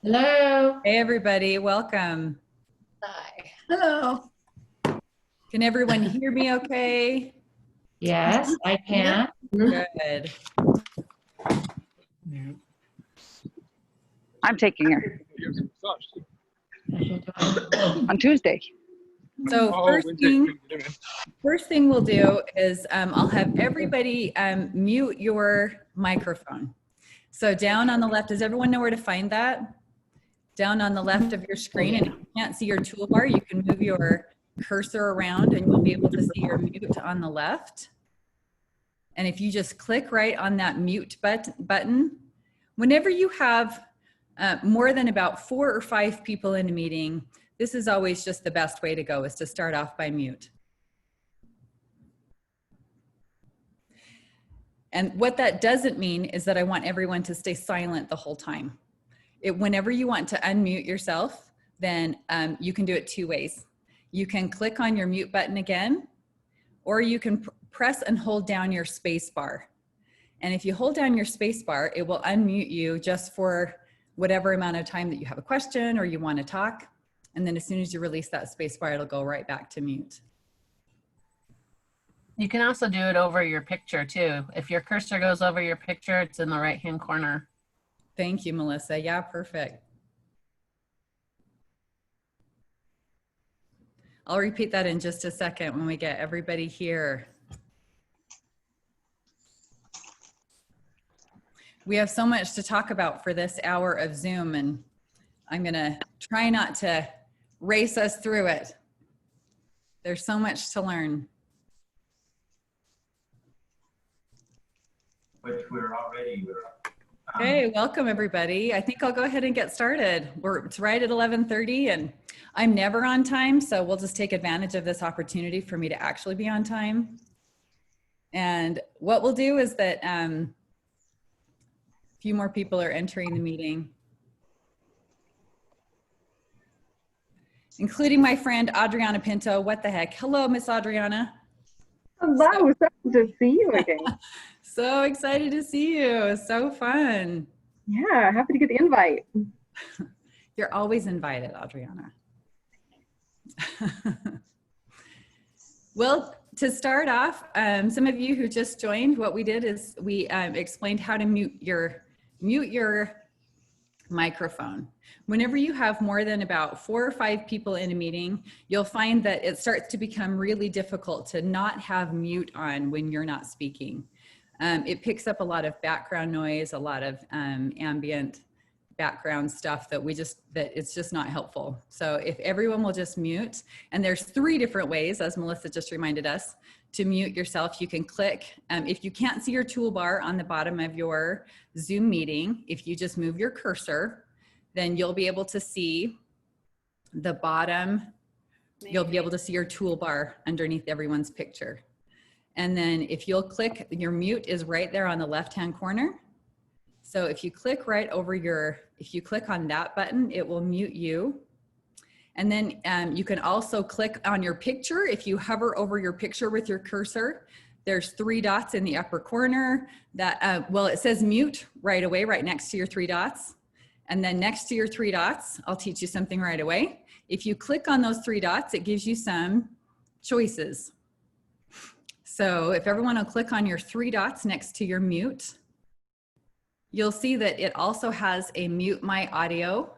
Hello. Hey, everybody. Welcome. Hi. Hello. Can everyone hear me okay? Yes, I can. Good. I'm taking her on Tuesday. So first thing we'll do is I'll have everybody mute your microphone. So down on the left, does everyone know where to find that? Down on the left of your screen, and if you can't see your toolbar, you can move your cursor around and you'll be able to see your mute on the left. And if you just click right on that mute button, whenever you have more than about 4 or 5 people in a meeting, this is always just the best way to go, is to start off by mute. And what that doesn't mean is that I want everyone to stay silent the whole time. Whenever you want to unmute yourself, then you can do it 2 ways. You can click on your mute button again, or you can press and hold down your space bar. And if you hold down your space bar, it will unmute you just for whatever amount of time that you have a question or you want to talk. And then as soon as you release that space bar, it'll go right back to mute. You can also do it over your picture too. If your cursor goes over your picture, it's in the right-hand corner. Thank you, Melissa. Yeah, perfect. I'll repeat that in just a second when we get everybody here. We have so much to talk about for this hour of Zoom, and I'm gonna try not to race us through it. There's so much to learn. Which we're already. Hey, welcome everybody. I think I'll go ahead and get started. It's right at 11:30 and I'm never on time, so we'll just take advantage of this opportunity for me to actually be on time. And what we'll do is that a few more people are entering the meeting, including my friend Adriana Pinto. What the heck? Hello, Miss Adriana. Hello, so good to see you again. So excited to see you. So fun. Yeah, happy to get the invite. You're always invited, Adriana. Well, to start off, some of you who just joined, what we did is we explained how to mute your microphone. Whenever you have more than about 4 or 5 people in a meeting, you'll find that it starts to become really difficult to not have mute on when you're not speaking. It picks up a lot of background noise, a lot of ambient background stuff that it's just not helpful. So if everyone will just mute, and there's 3 different ways, as Melissa just reminded us, to mute yourself. You can click, if you can't see your toolbar on the bottom of your Zoom meeting, if you just move your cursor, then you'll be able to see the bottom, you'll be able to see your toolbar underneath everyone's picture. And then if you'll click, your mute is right there on the left-hand corner. So if you click right over if you click on that button, it will mute you. And then you can also click on your picture. If you hover over your picture with your cursor, there's 3 dots in the upper corner that, well, it says mute right away, right next to your 3 dots. And then next to your 3 dots, I'll teach you something right away. If you click on those 3 dots, it gives you some choices. So if everyone will click on your 3 dots next to your mute, you'll see that it also has a mute my audio,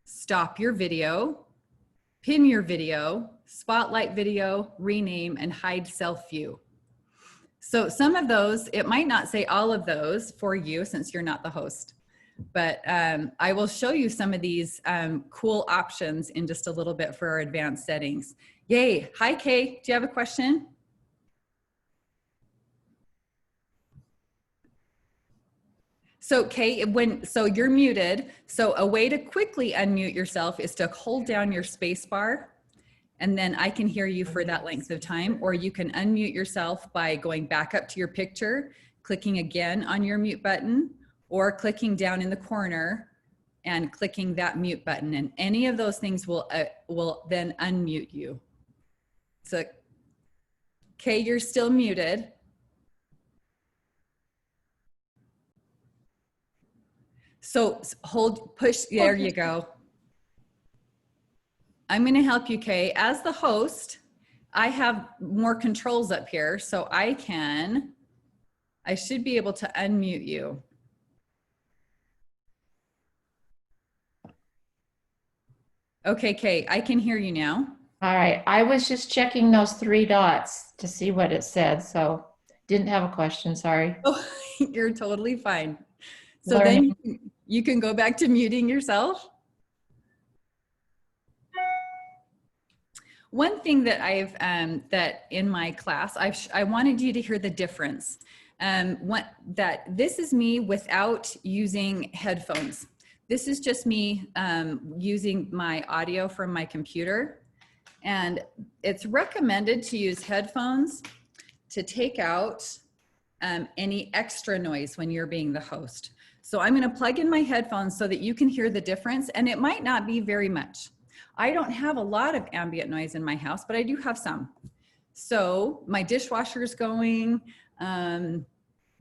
stop your video, pin your video, spotlight video, rename, and hide self view. So some of those, it might not say all of those for you since you're not the host, but I will show you some of these cool options in just a little bit for our advanced settings. Yay. Hi, Kay. Do you have a question? So Kay, so you're muted. So a way to quickly unmute yourself is to hold down your space bar, and then I can hear you for that length of time. Or you can unmute yourself by going back up to your picture, clicking again on your mute button, or clicking down in the corner and clicking that mute button. And any of those things will then unmute you. So Kay, you're still muted. So hold, push, there you go. I'm going to help you, Kay. As the host, I have more controls up here, so I should be able to unmute you. Okay, Kay, I can hear you now. All right. I was just checking those 3 dots to see what it said. So didn't have a question. Sorry. Oh, you're totally fine. So Learning. then you can go back to muting yourself. One thing that that in my class, I wanted you to hear the difference. That this is me without using headphones. This is just me using my audio from my computer. And it's recommended to use headphones to take out any extra noise when you're being the host. So I'm going to plug in my headphones so that you can hear the difference, and it might not be very much. I don't have a lot of ambient noise in my house, but I do have some. So my dishwasher's going, I'm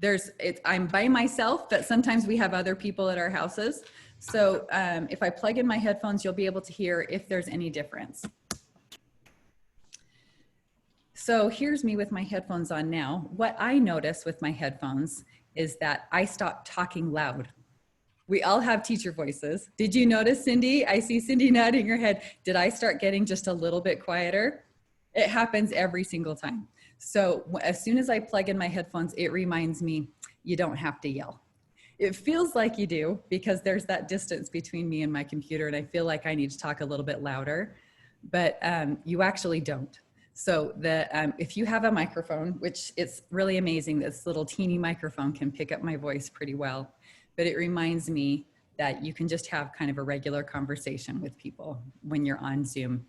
by myself, but sometimes we have other people at our houses. So if I plug in my headphones, you'll be able to hear if there's any difference. So here's me with my headphones on now. What I notice with my headphones is that I stop talking loud. We all have teacher voices. Did you notice, Cindy? I see Cindy nodding her head. Did I start getting just a little bit quieter? It happens every single time. So as soon as I plug in my headphones, it reminds me, you don't have to yell. It feels like you do because there's that distance between me and my computer, and I feel like I need to talk a little bit louder, but you actually don't. So if you have a microphone, which it's really amazing, this little teeny microphone can pick up my voice pretty well, but it reminds me that you can just have kind of a regular conversation with people when you're on Zoom.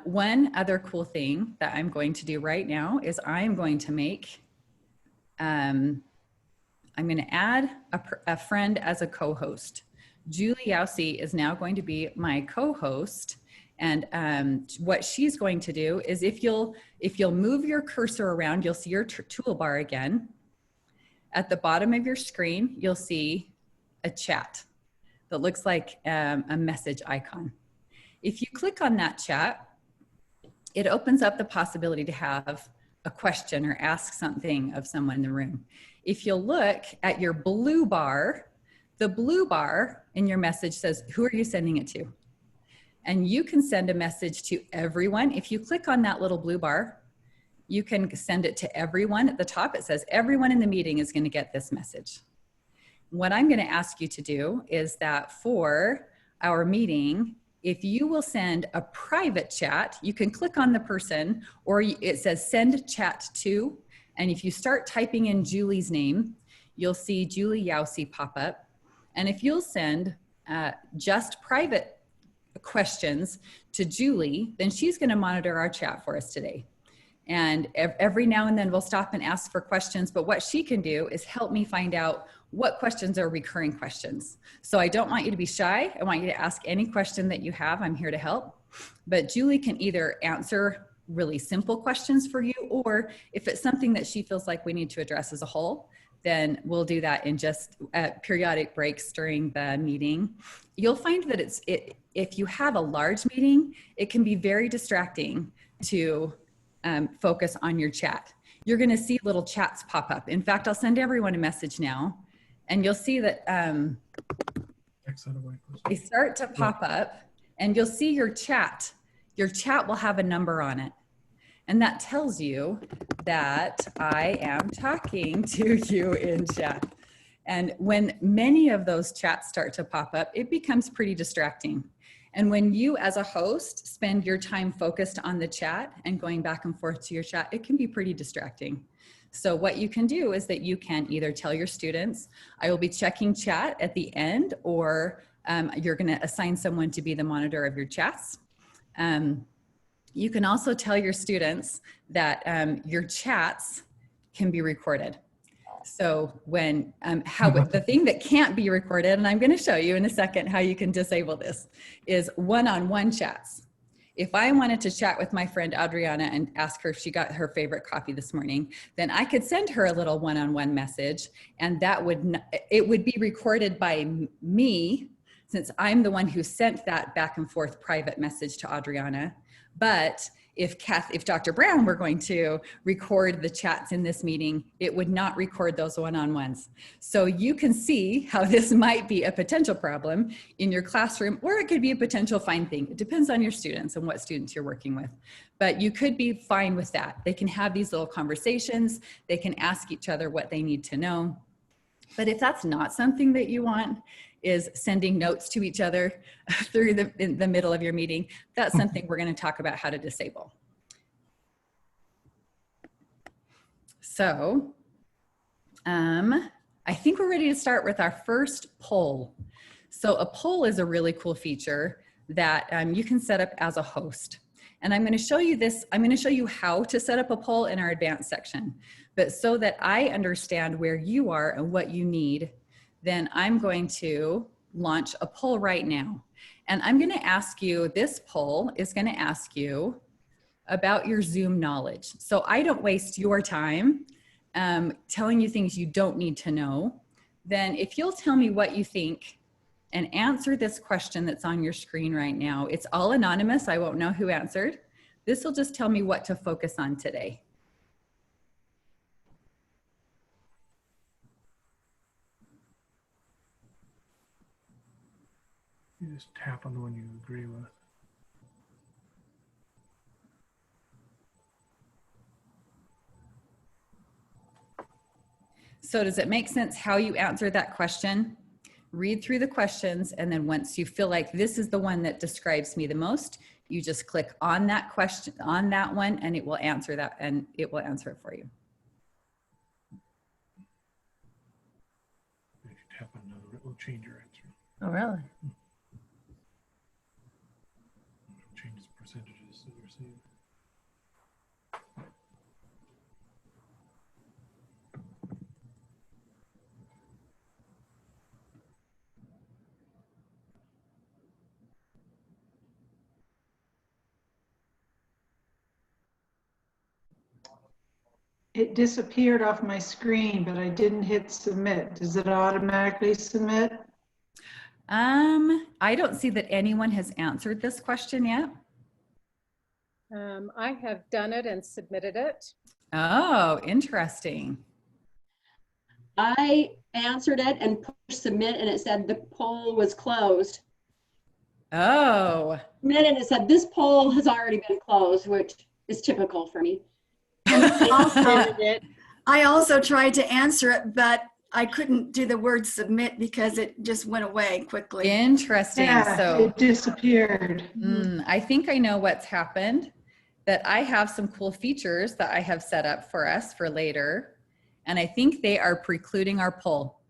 One other cool thing that I'm going to do right now is I'm going to make, I'm going to add a friend as a co-host. Julie Yowsey is now going to be my co-host. And what she's going to do is if you'll move your cursor around, you'll see your toolbar again. At the bottom of your screen, you'll see a chat that looks like a message icon. If you click on that chat, it opens up the possibility to have a question or ask something of someone in the room. If you'll look at your blue bar, the blue bar in your message says, who are you sending it to? And you can send a message to everyone. If you click on that little blue bar, you can send it to everyone. At the top, it says everyone in the meeting is going to get this message. What I'm going to ask you to do is that for our meeting, if you will send a private chat, you can click on the person, or it says send chat to. And if you start typing in Julie's name, you'll see Julie Yowsey pop up. And if you'll send just private questions to Julie, then she's going to monitor our chat for us today. And every now and then we'll stop and ask for questions, but what she can do is help me find out what questions are recurring questions. So I don't want you to be shy. I want you to ask any question that you have. I'm here to help. But Julie can either answer really simple questions for you, or if it's something that she feels like we need to address as a whole, then we'll do that in just periodic breaks during the meeting. You'll find that if you have a large meeting, it can be very distracting to focus on your chat. You're going to see little chats pop up. In fact, I'll send everyone a message now, and you'll see that they start to pop up, and you'll see your chat. Your chat will have a number on it. And that tells you that I am talking to you in chat. And when many of those chats start to pop up, it becomes pretty distracting. And when you as a host spend your time focused on the chat and going back and forth to your chat, it can be pretty distracting. So what you can do is that you can either tell your students, I will be checking chat at the end, or you're going to assign someone to be the monitor of your chats. You can also tell your students that your chats can be recorded. So when the thing that can't be recorded, and I'm going to show you in a second how you can disable this, is one-on-one chats. if I wanted to chat with my friend Adriana and ask her if she got her favorite coffee this morning, then I could send her a little one-on-one message, and that would it would be recorded by me, since I'm the one who sent that back and forth private message to Adriana. But if Dr. Brown were going to record the chats in this meeting, it would not record those one-on-ones. So you can see how this might be a potential problem in your classroom, or it could be a potential fine thing. It depends on your students and what students you're working with. But you could be fine with that. They can have these little conversations. They can ask each other what they need to know. But if that's not something that you want, is sending notes to each other through in the middle of your meeting, that's something we're going to talk about how to disable. So I think we're ready to start with our first poll. So a poll is a really cool feature that you can set up as a host. And I'm going to show you this. I'm going to show you how to set up a poll in our advanced section. But so that I understand where you are and what you need, then I'm going to launch a poll right now. And I'm going to ask you, this poll is going to ask you about your Zoom knowledge. So I don't waste your time telling you things you don't need to know. Then if you'll tell me what you think and answer this question that's on your screen right now. It's all anonymous. I won't know who answered. This will just tell me what to focus on today. You just tap on the one you agree with. So does it make sense how you answer that question? Read through the questions, and then once you feel like this is the one that describes me the most, you just click on that question, on that one, and it will answer that, and it will answer it for you. If you tap on another, it will change your answer. Oh, really? It changes percentages that you're seeing. It disappeared off my screen, but I didn't hit submit. Does it automatically submit? I don't see that anyone has answered this question yet. I have done it and submitted it. Oh, interesting. I answered it and pushed submit, and it said the poll was closed. Oh. And it said this poll has already been closed, which is typical for me. I also tried to answer it, but I couldn't do the word submit because it just went away quickly. Interesting. Yeah, So it disappeared. I think I know what's happened, that I have some cool features that I have set up for us for later. And I think they are precluding our poll.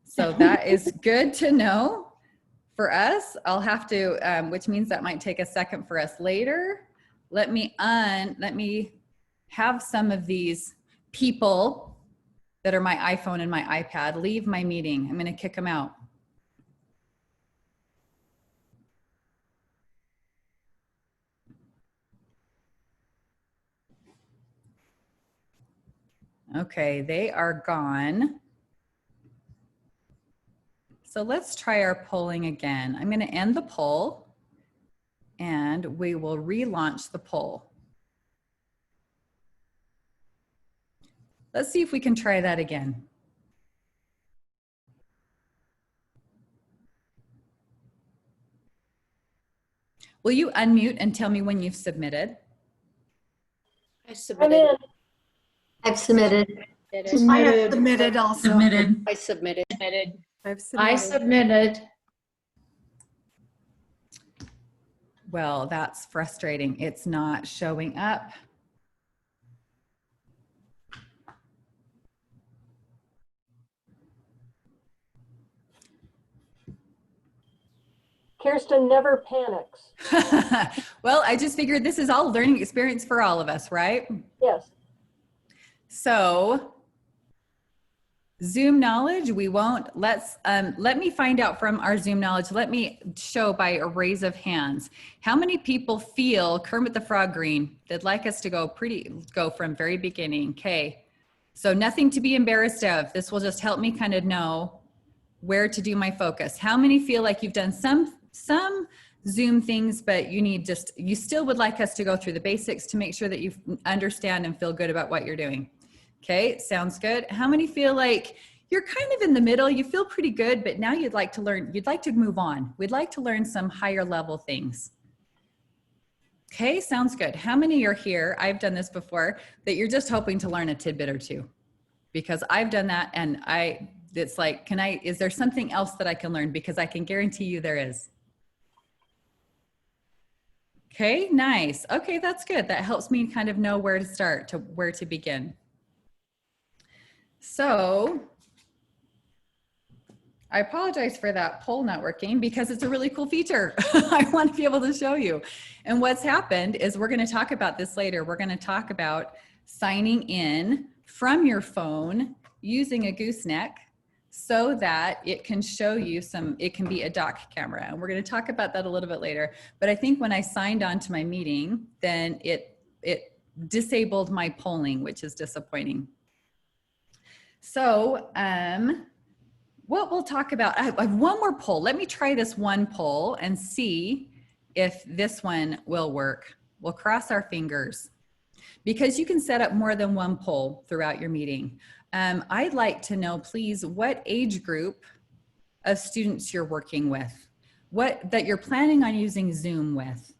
So that is good to know for us. I'll have to, which means that might take a second for us later. Let me have some of these people that are my iPhone and my iPad leave my meeting. I'm going to kick them out. Okay, they are gone. So let's try our polling again. I'm going to end the poll and we will relaunch the poll. Let's see if we can try that again. Will you unmute and tell me when you've submitted? I submitted. I've submitted. I have submitted also. I submitted. I submitted. Well, that's frustrating. It's not showing up. Kirsten never panics. Well, I just figured this is all learning experience for all of us, right? Yes. So Zoom knowledge, we won't. Let me find out from our Zoom knowledge. Let me show by a raise of hands. How many people feel Kermit the Frog green? They'd like us to go from very beginning. Okay. So nothing to be embarrassed of. This will just help me kind of know where to do my focus. How many feel like you've done some Zoom things, but you still would like us to go through the basics to make sure that you understand and feel good about what you're doing? Okay, sounds good. How many feel like you're kind of in the middle, you feel pretty good, but now you'd like to move on. We'd like to learn some higher level things. Okay, sounds good. How many are here, I've done this before, that you're just hoping to learn a tidbit or two? Because I've done that and it's like, is there something else that I can learn? Because I can guarantee you there is. Okay, nice. Okay, that's good. That helps me kind of know where to start, where to begin. So I apologize for that poll not working because it's a really cool feature. I want to be able to show you. And what's happened is we're going to talk about this later. We're going to talk about signing in from your phone using a gooseneck so that it can show you it can be a dock camera. And we're going to talk about that a little bit later. But I think when I signed on to my meeting, then it disabled my polling, which is disappointing. So what we'll talk about, I have one more poll. Let me try this one poll and see if this one will work. We'll cross our fingers because you can set up more than one poll throughout your meeting. I'd like to know, please, what age group of students you're working with, that you're planning on using Zoom with.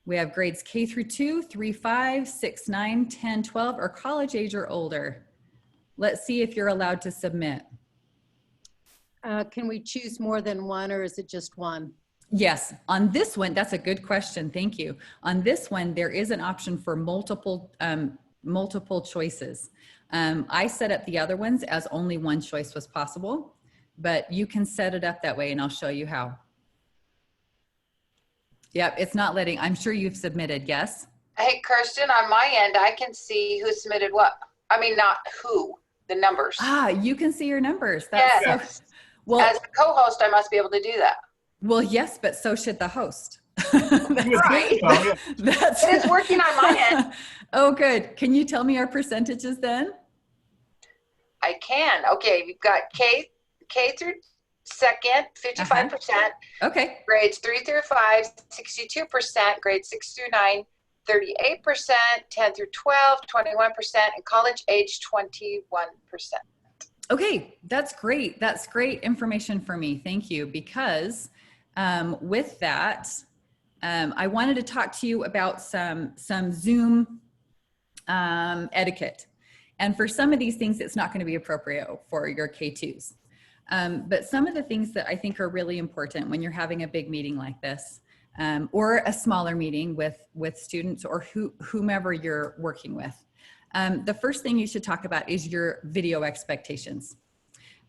We have grades K through 2, 3, 5, 6, 9, 10, 12, or college age or older. Let's see if you're allowed to submit. Can we choose more than one, or is it just one? Yes, on this one, that's a good question. Thank you. On this one, there is an option for multiple choices. I set up the other ones as only one choice was possible, but you can set it up that way and I'll show you how. Yep, it's not letting, I'm sure you've submitted, yes? Hey, Kirsten, on my end, I can see who submitted what. I mean, not who, the numbers. Ah, you can see your numbers. That's yes. So, well, as the co-host, I must be able to do that. Well, yes, but so should the host. Right. It is working on my end. Oh, good. Can you tell me our percentages then? I can. Okay, we've got K through second, 55%. Okay. Grades 3 through 5, 62%. Grades 6 through 9, 38%. 10 through 12, 21%. And college age, 21%. Okay, that's great. That's great information for me. Thank you. Because with that, I wanted to talk to you about some Zoom etiquette. And for some of these things, it's not going to be appropriate for your K2s. But some of the things that I think are really important when you're having a big meeting like this, or a smaller meeting with students or whomever you're working with. The first thing you should talk about is your video expectations.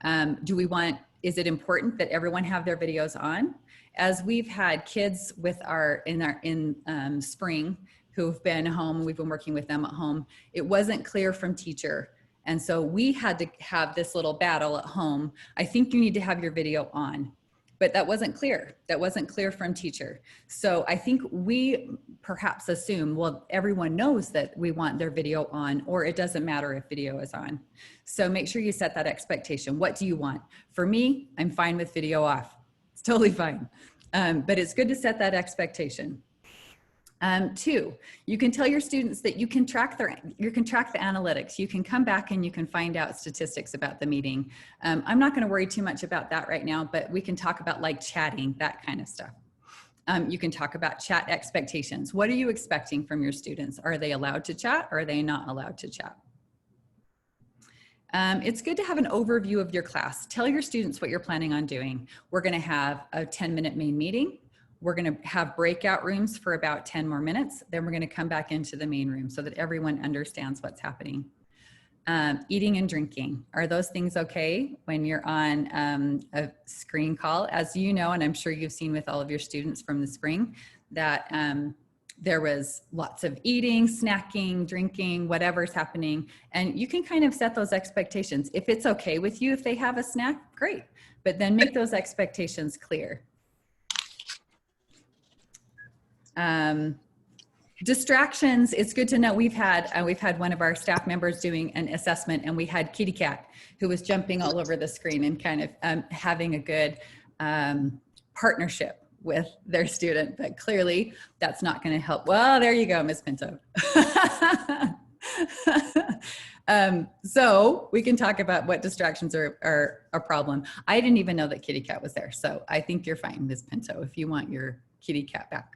Is it important that everyone have their videos on? As we've had kids in spring who've been home, we've been working with them at home, it wasn't clear from teacher. And so we had to have this little battle at home. I think you need to have your video on, but that wasn't clear. That wasn't clear from teacher. So I think we perhaps assume, well, everyone knows that we want their video on, or it doesn't matter if video is on. So make sure you set that expectation. What do you want? For me, I'm fine with video off. It's totally fine. But it's good to set that expectation. 2, you can tell your students that you can track the analytics. You can come back and you can find out statistics about the meeting. I'm not going to worry too much about that right now, but we can talk about like chatting, that kind of stuff. You can talk about chat expectations. What are you expecting from your students? Are they allowed to chat or are they not allowed to chat? It's good to have an overview of your class. Tell your students what you're planning on doing. We're going to have a 10-minute main meeting. We're going to have breakout rooms for about 10 more minutes. Then we're going to come back into the main room so that everyone understands what's happening. Eating and drinking. Are those things okay when you're on a screen call? As you know, and I'm sure you've seen with all of your students from the spring, that there was lots of eating, snacking, drinking, whatever's happening. And you can kind of set those expectations. If it's okay with you, if they have a snack, great. But then make those expectations clear. Distractions, it's good to know. We've had one of our staff members doing an assessment, and we had Kitty Cat who was jumping all over the screen and kind of having a good partnership with their student, but clearly that's not going to help. Well, there you go, Miss Pinto. So we can talk about what distractions are a problem. I didn't even know that Kitty Cat was there, so I think you're fine, Miss Pinto, if you want your Kitty Cat back.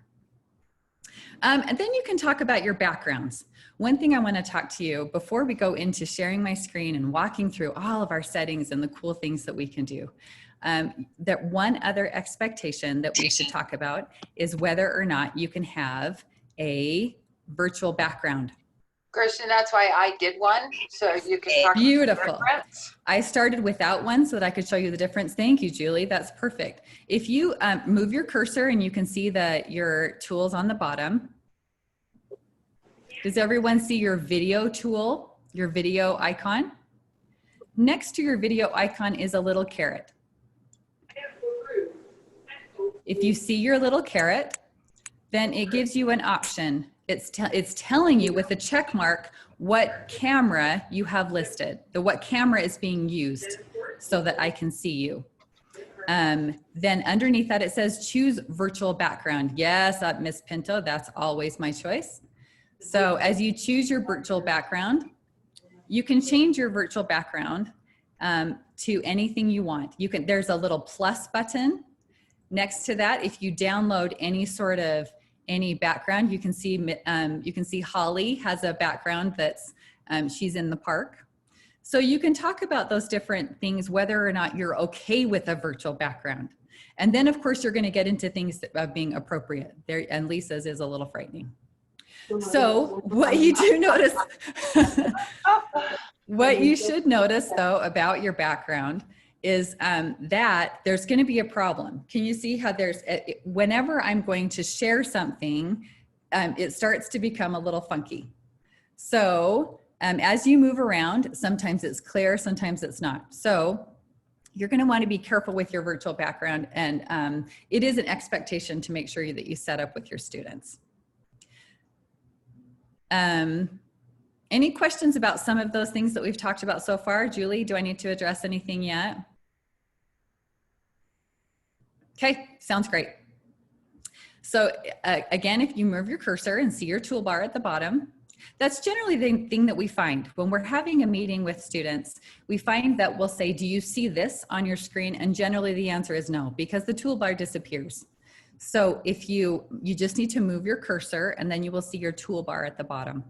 And then you can talk about your backgrounds. One thing I want to talk to you before we go into sharing my screen and walking through all of our settings and the cool things that we can do. That one other expectation that we should talk about is whether or not you can have a virtual background. Kirsten, that's why I did one, so you can talk Beautiful. about the difference. I started without one so that I could show you the difference. Thank you, Julie. That's perfect. If you move your cursor and you can see your tools on the bottom. Does everyone see your video tool, your video icon? Next to your video icon is a little caret. If you see your little caret, then it gives you an option. It's telling you with a check mark what camera you have listed, what camera is being used so that I can see you. Then underneath that, it says choose virtual background. Yes, Miss Pinto, that's always my choice. So as you choose your virtual background, you can change your virtual background to anything you want. There's a little plus button next to that. If you download any background, you can see Holly has a background that's she's in the park. So you can talk about those different things, whether or not you're okay with a virtual background. And then of course you're going to get into things of being appropriate there, and Lisa's is a little frightening. So what you do notice, what you should notice though about your background is that there's going to be a problem. Can you see how whenever I'm going to share something, it starts to become a little funky. So as you move around, sometimes it's clear, sometimes it's not. So you're going to want to be careful with your virtual background, and it is an expectation to make sure that you set up with your students. Any questions about some of those things that we've talked about so far? Julie, do I need to address anything yet? Okay, sounds great. So again, if you move your cursor and see your toolbar at the bottom, that's generally the thing that we find when we're having a meeting with students. We find that we'll say, do you see this on your screen? And generally the answer is no, because the toolbar disappears. So if you just need to move your cursor and then you will see your toolbar at the bottom.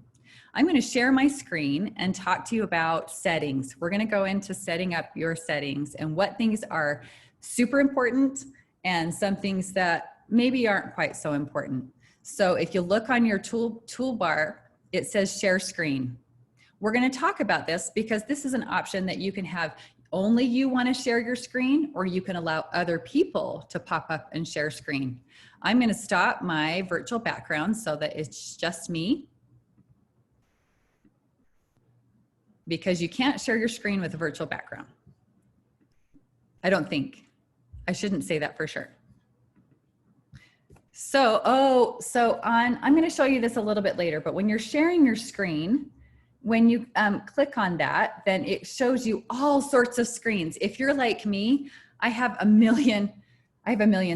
I'm going to share my screen and talk to you about settings. We're going to go into setting up your settings and what things are super important and some things that maybe aren't quite so important. So if you look on your toolbar, it says share screen. We're going to talk about this because this is an option that you can have. Only you want to share your screen, or you can allow other people to pop up and share screen. I'm going to stop my virtual background so that it's just me, because you can't share your screen with a virtual background. I don't think. I shouldn't say that for sure. So, I'm going to show you this a little bit later, but when you're sharing your screen, when you click on that, then it shows you all sorts of screens. If you're like me, I have a million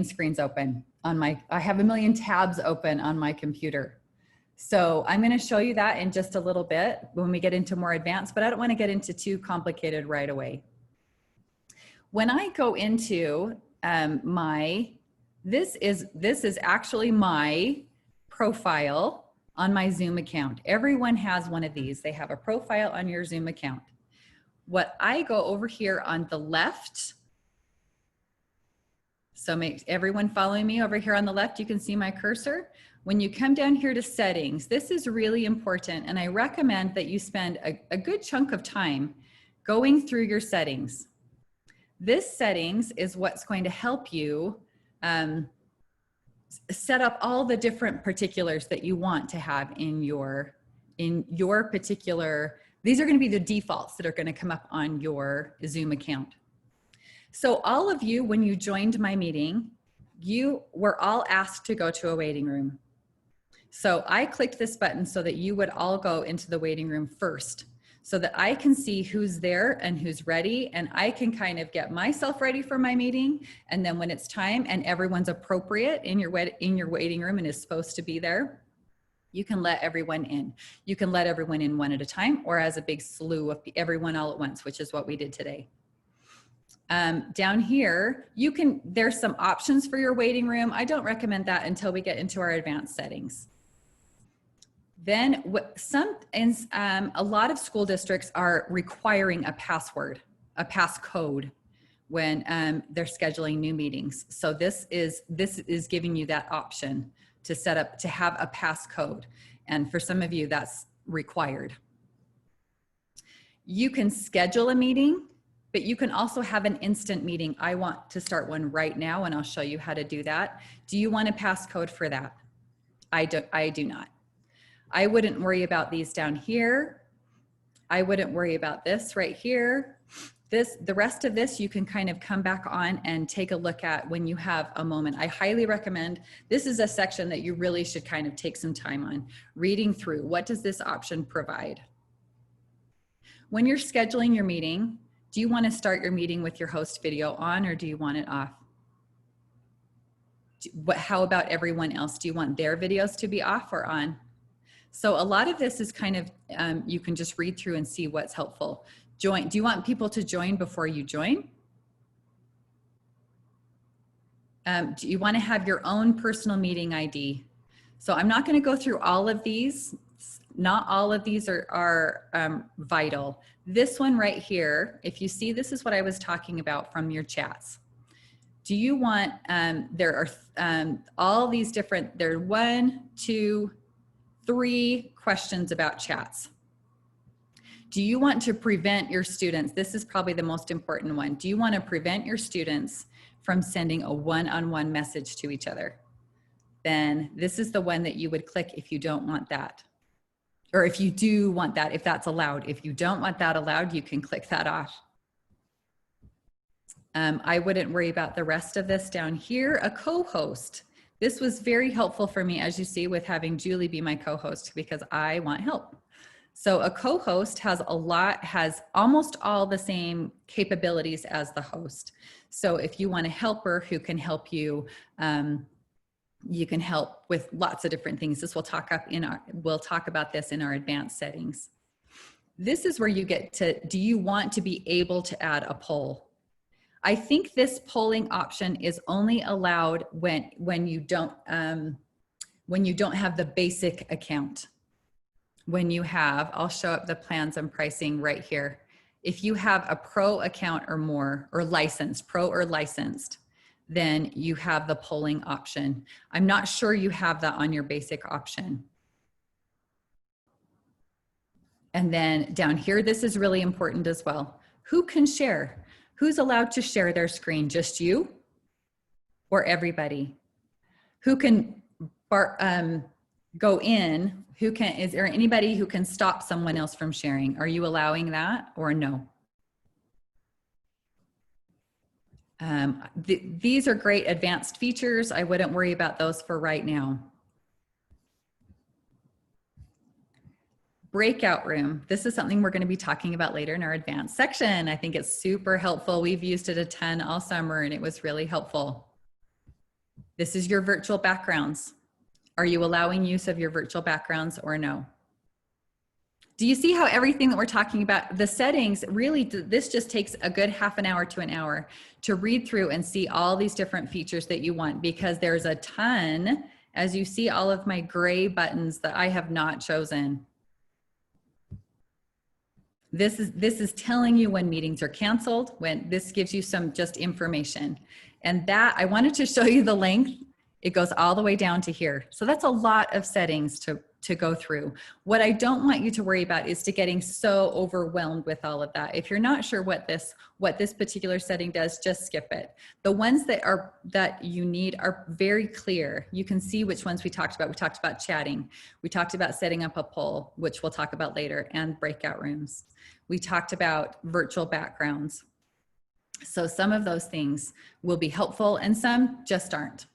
screens open on I have a million tabs open on my computer. So I'm going to show you that in just a little bit when we get into more advanced, but I don't want to get into too complicated right away. When I go into this is actually my profile on my Zoom account. Everyone has one of these. They have a profile on your Zoom account. What I go over here on the left, so make everyone following me over here on the left, you can see my cursor. When you come down here to settings, this is really important, and I recommend that you spend a good chunk of time going through your settings. This settings is what's going to help you set up all the different particulars that you want to have in your particular, these are going to be the defaults that are going to come up on your Zoom account. So all of you, when you joined my meeting, you were all asked to go to a waiting room. So I clicked this button so that you would all go into the waiting room first, so that I can see who's there and who's ready, and I can kind of get myself ready for my meeting. And then when it's time and everyone's appropriate in your waiting room and is supposed to be there, you can let everyone in. You can let everyone in one at a time or as a big slew of everyone all at once, which is what we did today. Down here, there's some options for your waiting room. I don't recommend that until we get into our advanced settings. Then a lot of school districts are requiring a password, a passcode when they're scheduling new meetings. So this is giving you that option to set up, to have a passcode. And for some of you, that's required. You can schedule a meeting, but you can also have an instant meeting. I want to start one right now, and I'll show you how to do that. Do you want a passcode for that? I do not. I wouldn't worry about these down here. I wouldn't worry about this right here. The rest of this, you can kind of come back on and take a look at when you have a moment. I highly recommend, this is a section that you really should kind of take some time on, reading through. What does this option provide? When you're scheduling your meeting, do you want to start your meeting with your host video on, or do you want it off? How about everyone else? Do you want their videos to be off or on? So a lot of this is kind of, you can just read through and see what's helpful. Do you want people to join before you join? Do you want to have your own personal meeting ID? So I'm not going to go through all of these. Not all of these are vital. This one right here, if you see, this is what I was talking about from your chats. Do you want, there are all these different, there are 1, 2, 3 questions about chats. Do you want to prevent your students? This is probably the most important one. Do you want to prevent your students from sending a one-on-one message to each other? Then this is the one that you would click if you don't want that. Or if you do want that, if that's allowed. If you don't want that allowed, you can click that off. I wouldn't worry about the rest of this down here. A co-host. This was very helpful for me, as you see, with having Julie be my co-host, because I want help. So a co-host has almost all the same capabilities as the host. So if you want a helper who can help you, you can help with lots of different things. We'll talk about this in our advanced settings. This is where you get to, do you want to be able to add a poll? I think this polling option is only allowed when you don't have the basic account. When you have, I'll show up the plans and pricing right here. If you have a pro account or more, or licensed, pro or licensed, then you have the polling option. I'm not sure you have that on your basic option. And then down here, this is really important as well. Who can share? Who's allowed to share their screen? Just you or everybody? Who can go in? Is there anybody who can stop someone else from sharing? Are you allowing that or no? These are great advanced features. I wouldn't worry about those for right now. Breakout room. This is something we're going to be talking about later in our advanced section. I think it's super helpful. We've used it a ton all summer and it was really helpful. This is your virtual backgrounds. Are you allowing use of your virtual backgrounds or no? Do you see how everything that we're talking about, the settings, really, this just takes a good half an hour to an hour to read through and see all these different features that you want, because there's a ton, as you see all of my gray buttons that I have not chosen. This is telling you when meetings are canceled, when this gives you some just information. And that, I wanted to show you the length. It goes all the way down to here. So that's a lot of settings to go through. What I don't want you to worry about is to getting so overwhelmed with all of that. If you're not sure what this particular setting does, just skip it. The ones that you need are very clear. You can see which ones we talked about. We talked about chatting. We talked about setting up a poll, which we'll talk about later, and breakout rooms. We talked about virtual backgrounds. So some of those things will be helpful and some just aren't.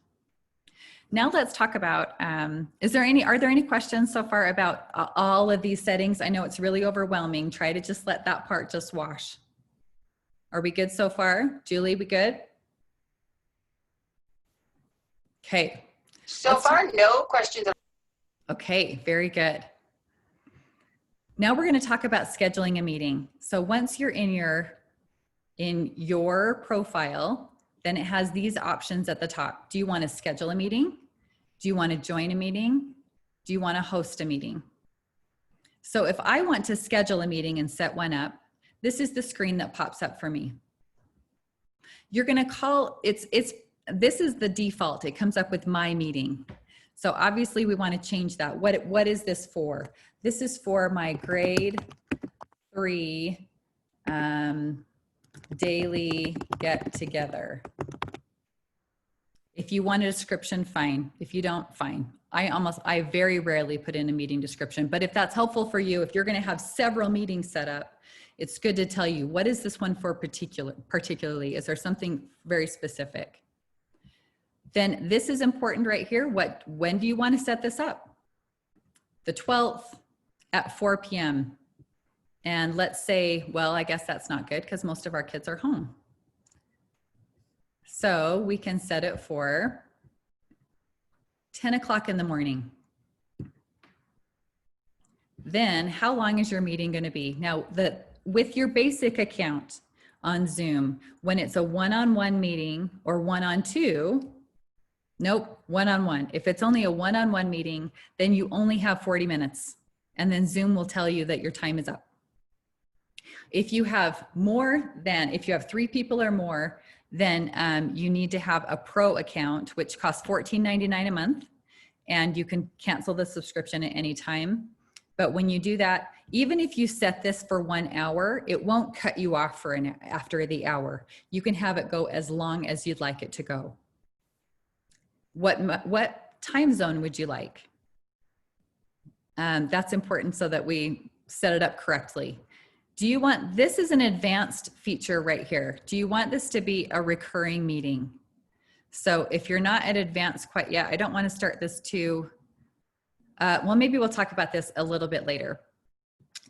Now let's talk about, are there any questions so far about all of these settings? I know it's really overwhelming. Try to just let that part just wash. Are we good so far? Julie, we good? Okay. So far, no questions. Okay, very good. Now we're going to talk about scheduling a meeting. So once you're in your profile, then it has these options at the top. Do you want to schedule a meeting? Do you want to join a meeting? Do you want to host a meeting? So if I want to schedule a meeting and set one up, this is the screen that pops up for me. You're going to call, this is the default. It comes up with my meeting. So obviously we want to change that. What is this for? This is for my grade 3 daily get together. If you want a description, fine. If you don't, fine. I very rarely put in a meeting description, but if that's helpful for you, if you're going to have several meetings set up, it's good to tell you, what is this one for particularly? Is there something very specific? Then this is important right here. When do you want to set this up? The 12th at 4 p.m. And let's say, well, I guess that's not good because most of our kids are home. So we can set it for 10 o'clock in the morning. Then how long is your meeting going to be? Now, with your basic account on Zoom, when it's a one-on-one meeting or one-on-two, nope, one-on-one. If it's only a one-on-one meeting, then you only have 40 minutes. And then Zoom will tell you that your time is up. If you have if you have 3 people or more, then you need to have a pro account, which costs $14.99 a month. And you can cancel the subscription at any time. But when you do that, even if you set this for 1 hour, it won't cut you off after the hour. You can have it go as long as you'd like it to go. What time zone would you like? That's important so that we set it up correctly. This is an advanced feature right here. Do you want this to be a recurring meeting? So if you're not at advanced quite yet, I don't want to start this too, well, maybe we'll talk about this a little bit later.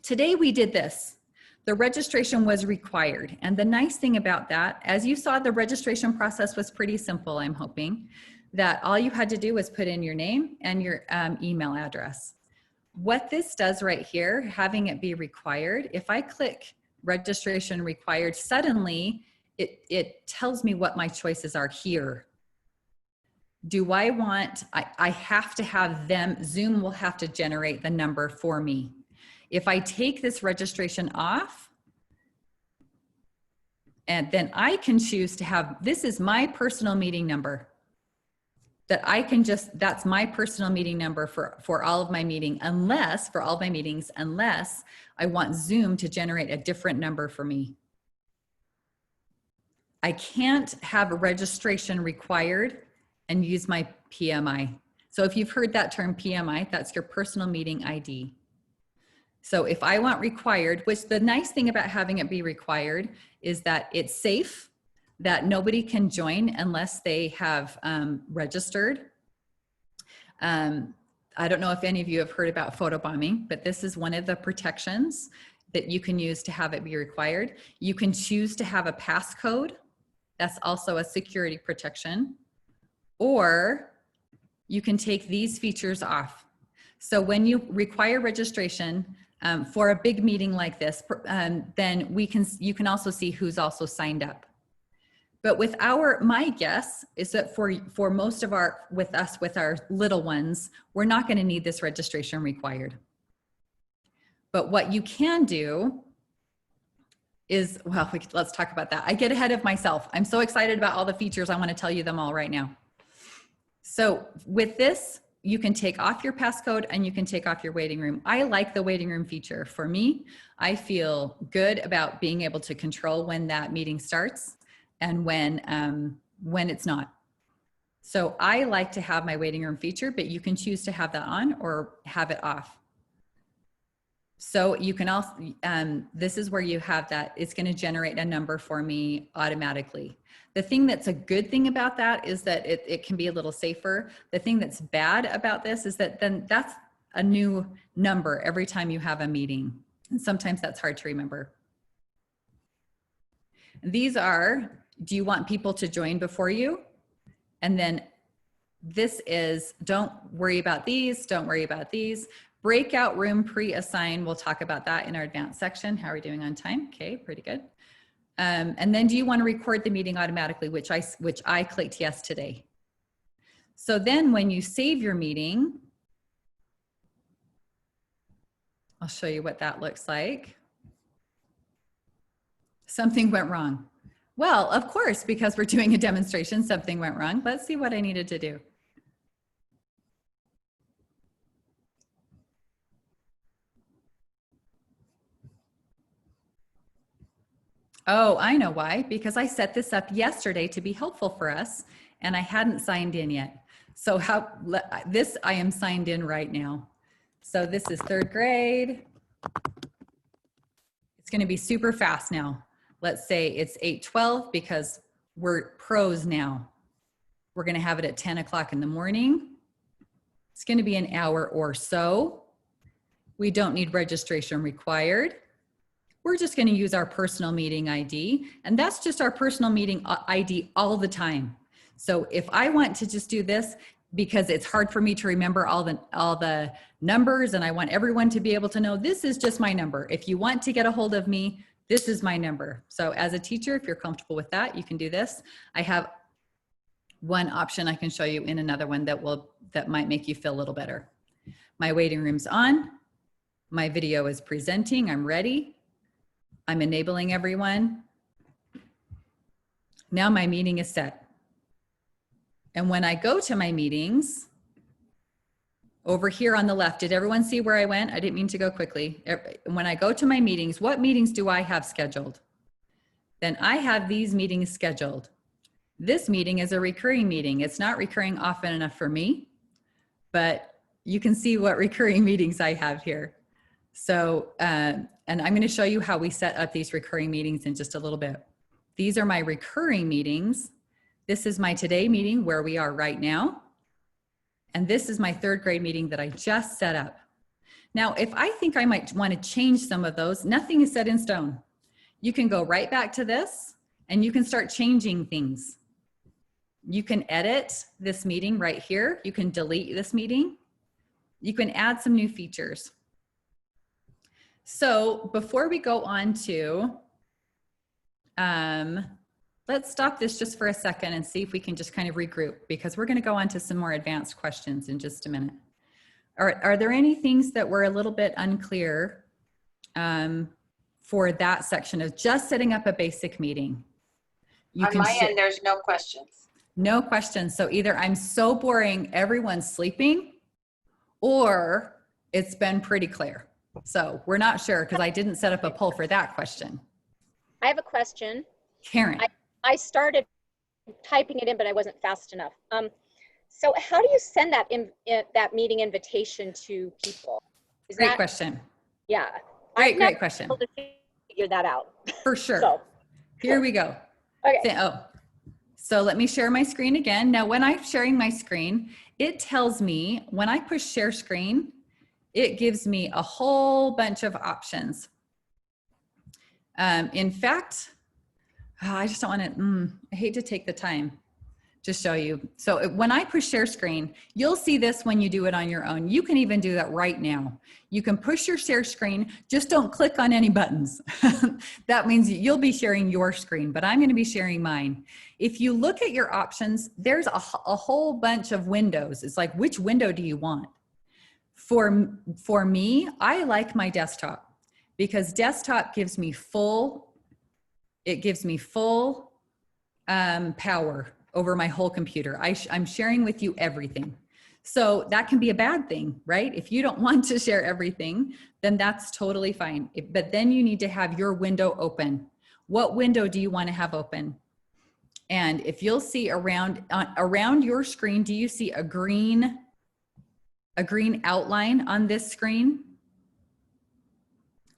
Today we did this. The registration was required. And the nice thing about that, as you saw, the registration process was pretty simple, I'm hoping, that all you had to do was put in your name and your email address. What this does right here, having it be required, if I click registration required, suddenly it tells me what my choices are here. Do I have to have them, Zoom will have to generate the number for me. If I take this registration off, and then I can choose to have, this is my personal meeting number. That's my personal meeting number for all of my meetings, unless I want Zoom to generate a different number for me. I can't have a registration required and use my PMI. So if you've heard that term PMI, that's your personal meeting ID. So if I want required, which the nice thing about having it be required is that it's safe, that nobody can join unless they have registered. I don't know if any of you have heard about photobombing, but this is one of the protections that you can use to have it be required. You can choose to have a passcode. That's also a security protection. Or you can take these features off. So when you require registration for a big meeting like this, then you can also see who's also signed up. But my guess is that for most of with our little ones, we're not going to need this registration required. But what you can do is, well, let's talk about that. I get ahead of myself. I'm so excited about all the features. I want to tell you them all right now. So with this, you can take off your passcode and you can take off your waiting room. I like the waiting room feature. For me, I feel good about being able to control when that meeting starts and when it's not. So I like to have my waiting room feature, but you can choose to have that on or have it off. So you can also, this is where you have that, it's going to generate a number for me automatically. The thing that's a good thing about that is that it can be a little safer. The thing that's bad about this is that then that's a new number every time you have a meeting. And sometimes that's hard to remember. These are, do you want people to join before you? And then this is, don't worry about these, don't worry about these. Breakout room pre-assign, we'll talk about that in our advanced section. How are we doing on time? Okay, pretty good. And then do you want to record the meeting automatically, which I clicked yes today. So then when you save your meeting, I'll show you what that looks like. Something went wrong. Well, of course, because we're doing a demonstration, something went wrong. Let's see what I needed to do. Oh, I know why, because I set this up yesterday to be helpful for us and I hadn't signed in yet. So I am signed in right now. So this is 3rd grade. It's going to be super fast now. Let's say it's 8:12 because we're pros now. We're going to have it at 10 o'clock in the morning. It's going to be an hour or so. We don't need registration required. We're just going to use our personal meeting ID, and that's just our personal meeting ID all the time. So if I want to just do this because it's hard for me to remember all the numbers and I want everyone to be able to know this is just my number. If you want to get a hold of me, this is my number. So as a teacher, if you're comfortable with that, you can do this. I have one option I can show you in another one that might make you feel a little better. My waiting room's on. My video is presenting. I'm ready. I'm enabling everyone. Now my meeting is set. And when I go to my meetings, over here on the left, did everyone see where I went? I didn't mean to go quickly. When I go to my meetings, what meetings do I have scheduled? Then I have these meetings scheduled. This meeting is a recurring meeting. It's not recurring often enough for me, but you can see what recurring meetings I have here. So, and I'm going to show you how we set up these recurring meetings in just a little bit. These are my recurring meetings. This is my today meeting where we are right now. And this is my 3rd grade meeting that I just set up. Now, if I think I might want to change some of those, nothing is set in stone. You can go right back to this and you can start changing things. You can edit this meeting right here. You can delete this meeting. You can add some new features. So before we go on to, let's stop this just for a second and see if we can just kind of regroup, because we're going to go on to some more advanced questions in just a minute. Are there any things that were a little bit unclear for that section of just setting up a basic meeting? On my end, there's no questions. No questions. So either I'm so boring, everyone's sleeping, or it's been pretty clear. So we're not sure because I didn't set up a poll for that question. I have a question. Karen. I started typing it in, but I wasn't fast enough. So how do you send that that meeting invitation to people? Great question. Yeah. Great question. Able to figure that out. For sure. So, here we go. Okay. So let me share my screen again. Now, when I'm sharing my screen, it tells me when I push share screen, it gives me a whole bunch of options. In fact, I just don't want to, I hate to take the time to show you. So when I push share screen, you'll see this when you do it on your own. You can even do that right now. You can push your share screen, just don't click on any buttons. That means you'll be sharing your screen, but I'm going to be sharing mine. If you look at your options, there's a whole bunch of windows. It's like, which window do you want? For me, I like my desktop because desktop gives me full power over my whole computer. I'm sharing with you everything. So that can be a bad thing, right? If you don't want to share everything, then that's totally fine. But then you need to have your window open. What window do you want to have open? And if you'll see around your screen, do you see a green outline on this screen?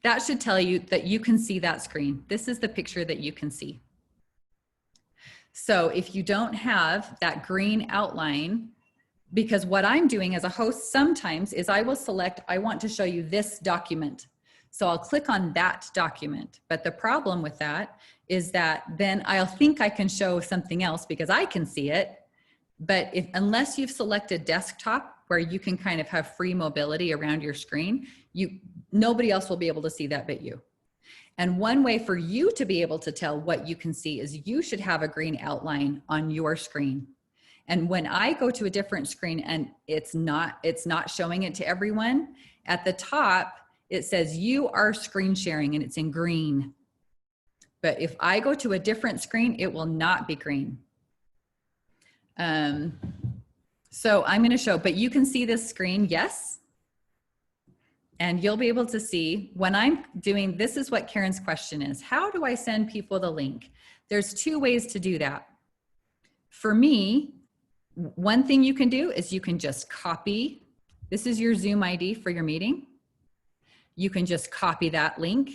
That should tell you that you can see that screen. This is the picture that you can see. So if you don't have that green outline, because what I'm doing as a host sometimes is I will select, I want to show you this document. So I'll click on that document. But the problem with that is that then I'll think I can show something else because I can see it. But unless you've selected desktop, where you can kind of have free mobility around your screen, nobody else will be able to see that but you. And one way for you to be able to tell what you can see is you should have a green outline on your screen. And when I go to a different screen and it's not showing it to everyone, at the top, it says you are screen sharing and it's in green. But if I go to a different screen, it will not be green. So I'm going to show, but you can see this screen, yes. And you'll be able to see when I'm doing, this is what Karen's question is. How do I send people the link? There's two ways to do that. For me, one thing you can do is you can just copy. This is your Zoom ID for your meeting. You can just copy that link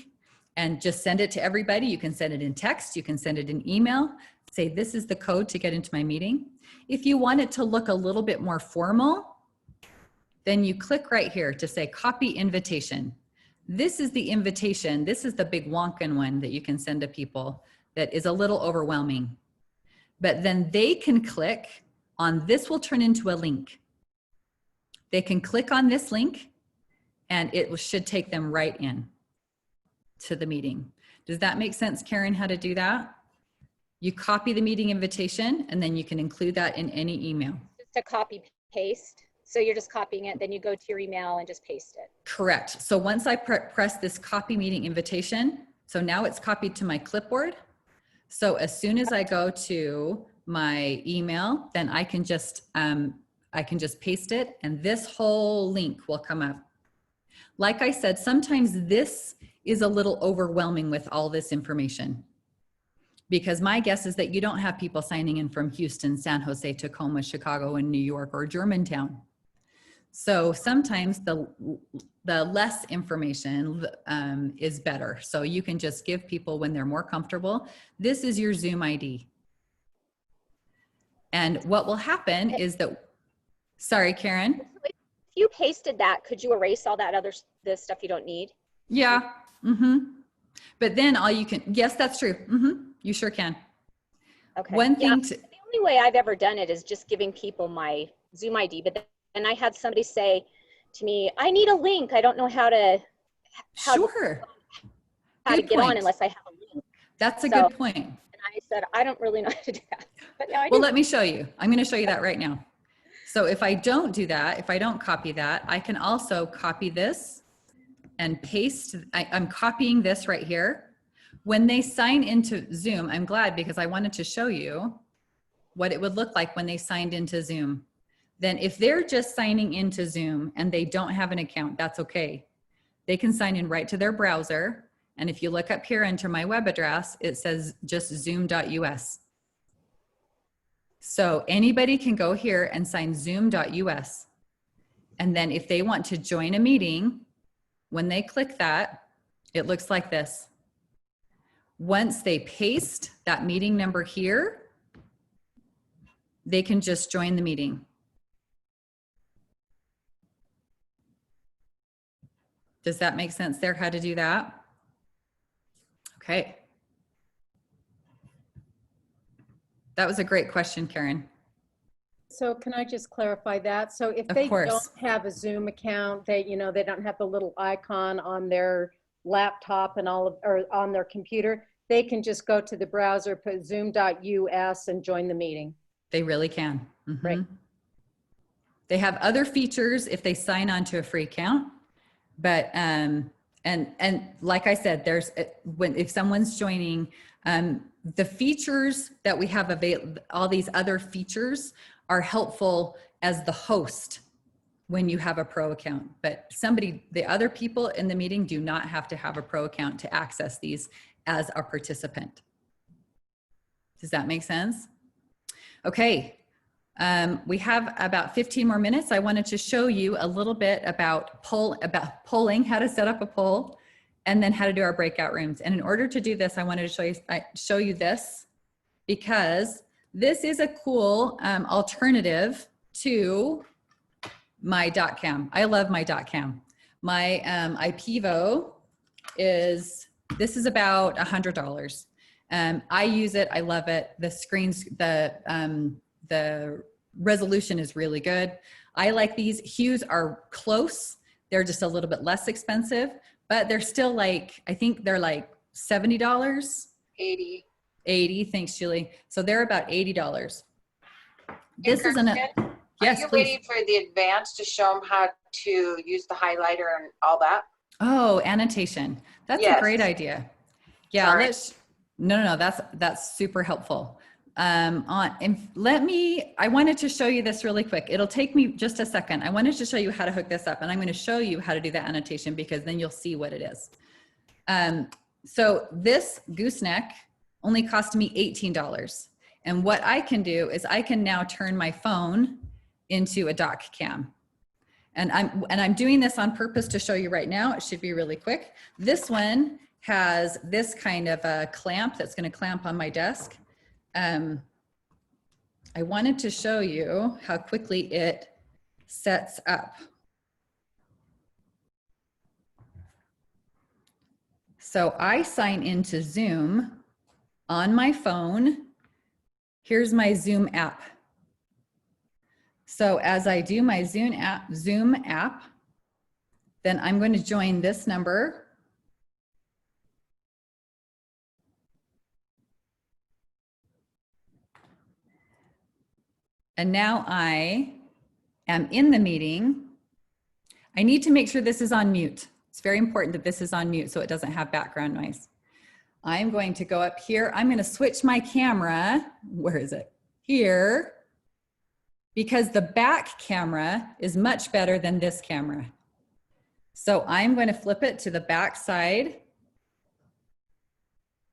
and just send it to everybody. You can send it in text. You can send it in email. Say, this is the code to get into my meeting. If you want it to look a little bit more formal, then you click right here to say copy invitation. This is the invitation. This is the big wonkin one that you can send to people that is a little overwhelming. But then they can click on this, will turn into a link. They can click on this link and it should take them right in to the meeting. Does that make sense, Karen, how to do that? You copy the meeting invitation and then you can include that in any email. Just a copy paste. So you're just copying it, then you go to your email and just paste it. Correct. So once I press this copy meeting invitation, so now it's copied to my clipboard. So as soon as I go to my email, then I can just paste it and this whole link will come up. Like I said, sometimes this is a little overwhelming with all this information, because my guess is that you don't have people signing in from Houston, San Jose, Tacoma, Chicago, and New York, or Germantown. So sometimes the less information is better. So you can just give people, when they're more comfortable, this is your Zoom ID. And what will happen is that, sorry, Karen. If you pasted that, could you erase all that this stuff you don't need? Yeah. Mm-hmm. But then all you can, yes, that's true. Mm-hmm. You sure can. Okay. One thing the only way I've ever done it is just giving people my Zoom ID, but then I had somebody say to me, I need a link. I don't know how to get on unless I have a link. That's a good point. And I said, I don't really know how to do that. But now I do. Well, let me show you. I'm going to show you that right now. So if I don't do that, if I don't copy that, I can also copy this and paste. I'm copying this right here. When they sign into Zoom, I'm glad, because I wanted to show you what it would look like when they signed into Zoom. Then if they're just signing into Zoom and they don't have an account, that's okay. They can sign in right to their browser. And if you look up here, enter my web address, it says just zoom.us. So anybody can go here and sign zoom.us. And then if they want to join a meeting, when they click that, it looks like this. Once they paste that meeting number here, they can just join the meeting. Does that make sense there, how to do that? Okay. That was a great question, Karen. So can I just clarify that? So if they don't have a Zoom account, they don't have the little icon on their laptop and or on their computer, they can just go to the browser, put zoom.us and join the meeting. They really can. Mm-hmm. Right. They have other features if they sign on to a free account, but and like I said, there's if someone's joining, the features that we have available, all these other features are helpful as the host when you have a pro account, but the other people in the meeting do not have to have a pro account to access these as a participant. Does that make sense? Okay. We have about 15 more minutes. I wanted to show you a little bit about polling, how to set up a poll, and then how to do our breakout rooms. And in order to do this, I wanted to show you this, because this is a cool alternative to my .cam. I love my .cam. My IPvo this is about $100. I use it. I love it. The screens, the resolution is really good. I like these. Hues are close. They're just a little bit less expensive, but they're still like, I think they're like $70. 80. Thanks, Julie. So they're about $80. This is an, yes, are you please. waiting for the advance to show them how to use the highlighter and all that? Oh, annotation. That's a great idea. Yeah, Sorry. no, that's super helpful. I wanted to show you this really quick. It'll take me just a second. I wanted to show you how to hook this up, and I'm going to show you how to do that annotation, because then you'll see what it is. So this gooseneck only cost me $18. And what I can do is I can now turn my phone into a doc cam. And I'm doing this on purpose to show you right now. It should be really quick. This one has this kind of a clamp that's going to clamp on my desk. I wanted to show you how quickly it sets up. So I sign into Zoom on my phone. Here's my Zoom app. So as I do my Zoom app, then I'm going to join this number. And now I am in the meeting. I need to make sure this is on mute. It's very important that this is on mute so it doesn't have background noise. I'm going to go up here. I'm going to switch my camera. Where is it? Here. Because the back camera is much better than this camera. So I'm going to flip it to the back side.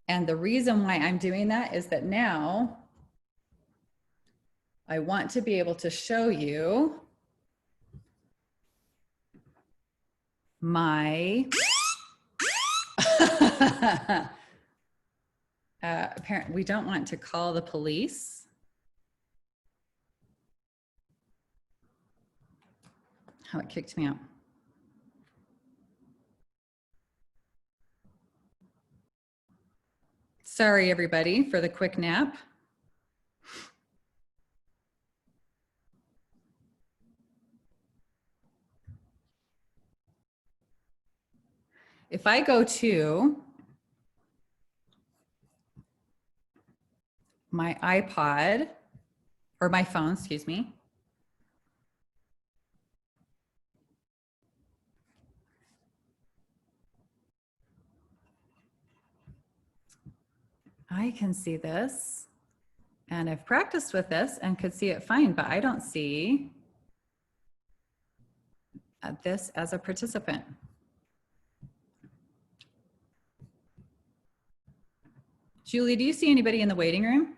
And the reason why I'm doing that is that now I want to be able to show you my apparently we don't want to call the police. Oh, it kicked me out. Sorry, everybody, for the quick nap. If I go to my iPod, or my phone, excuse me, I can see this, and I've practiced with this and could see it fine, but I don't see this as a participant. Julie, do you see anybody in the waiting room?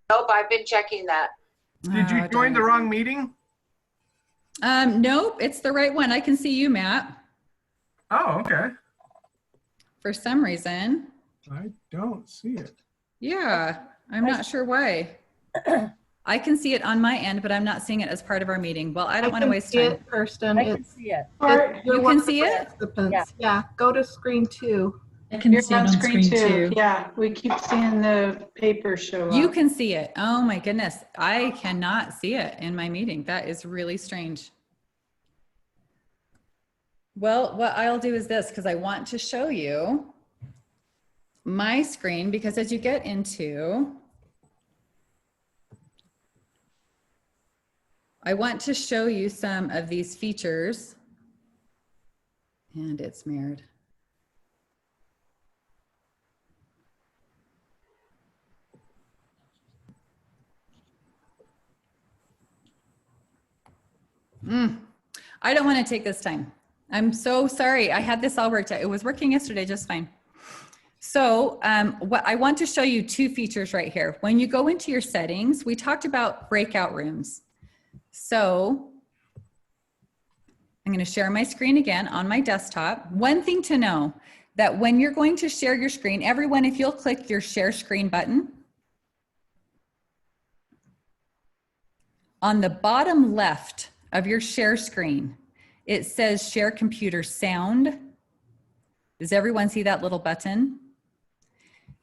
Nope, I've been checking that. Did you join the wrong meeting? Nope, it's the right one. I can see you, Matt. Oh, okay. For some reason. I don't see it. Yeah, I'm not sure why. I can see it on my end, but I'm not seeing it as part of our meeting. Well, I don't want to waste time. Kirsten, I can see it. You can see it? Yeah, go to screen 2. I can see it on screen two. Yeah, we keep seeing the paper show up. You can see it. Oh my goodness. I cannot see it in my meeting. That is really strange. Well, what I'll do is this, because I want to show you my screen, because as you get into, I want to show you some of these features, and it's mirrored. I don't want to take this time. I'm so sorry. I had this all worked out. It was working yesterday just fine. So what I want to show you two features right here. When you go into your settings, we talked about breakout rooms. So I'm going to share my screen again on my desktop. One thing to know, that when you're going to share your screen, everyone, if you'll click your share screen button, on the bottom left of your share screen, it says share computer sound. Does everyone see that little button?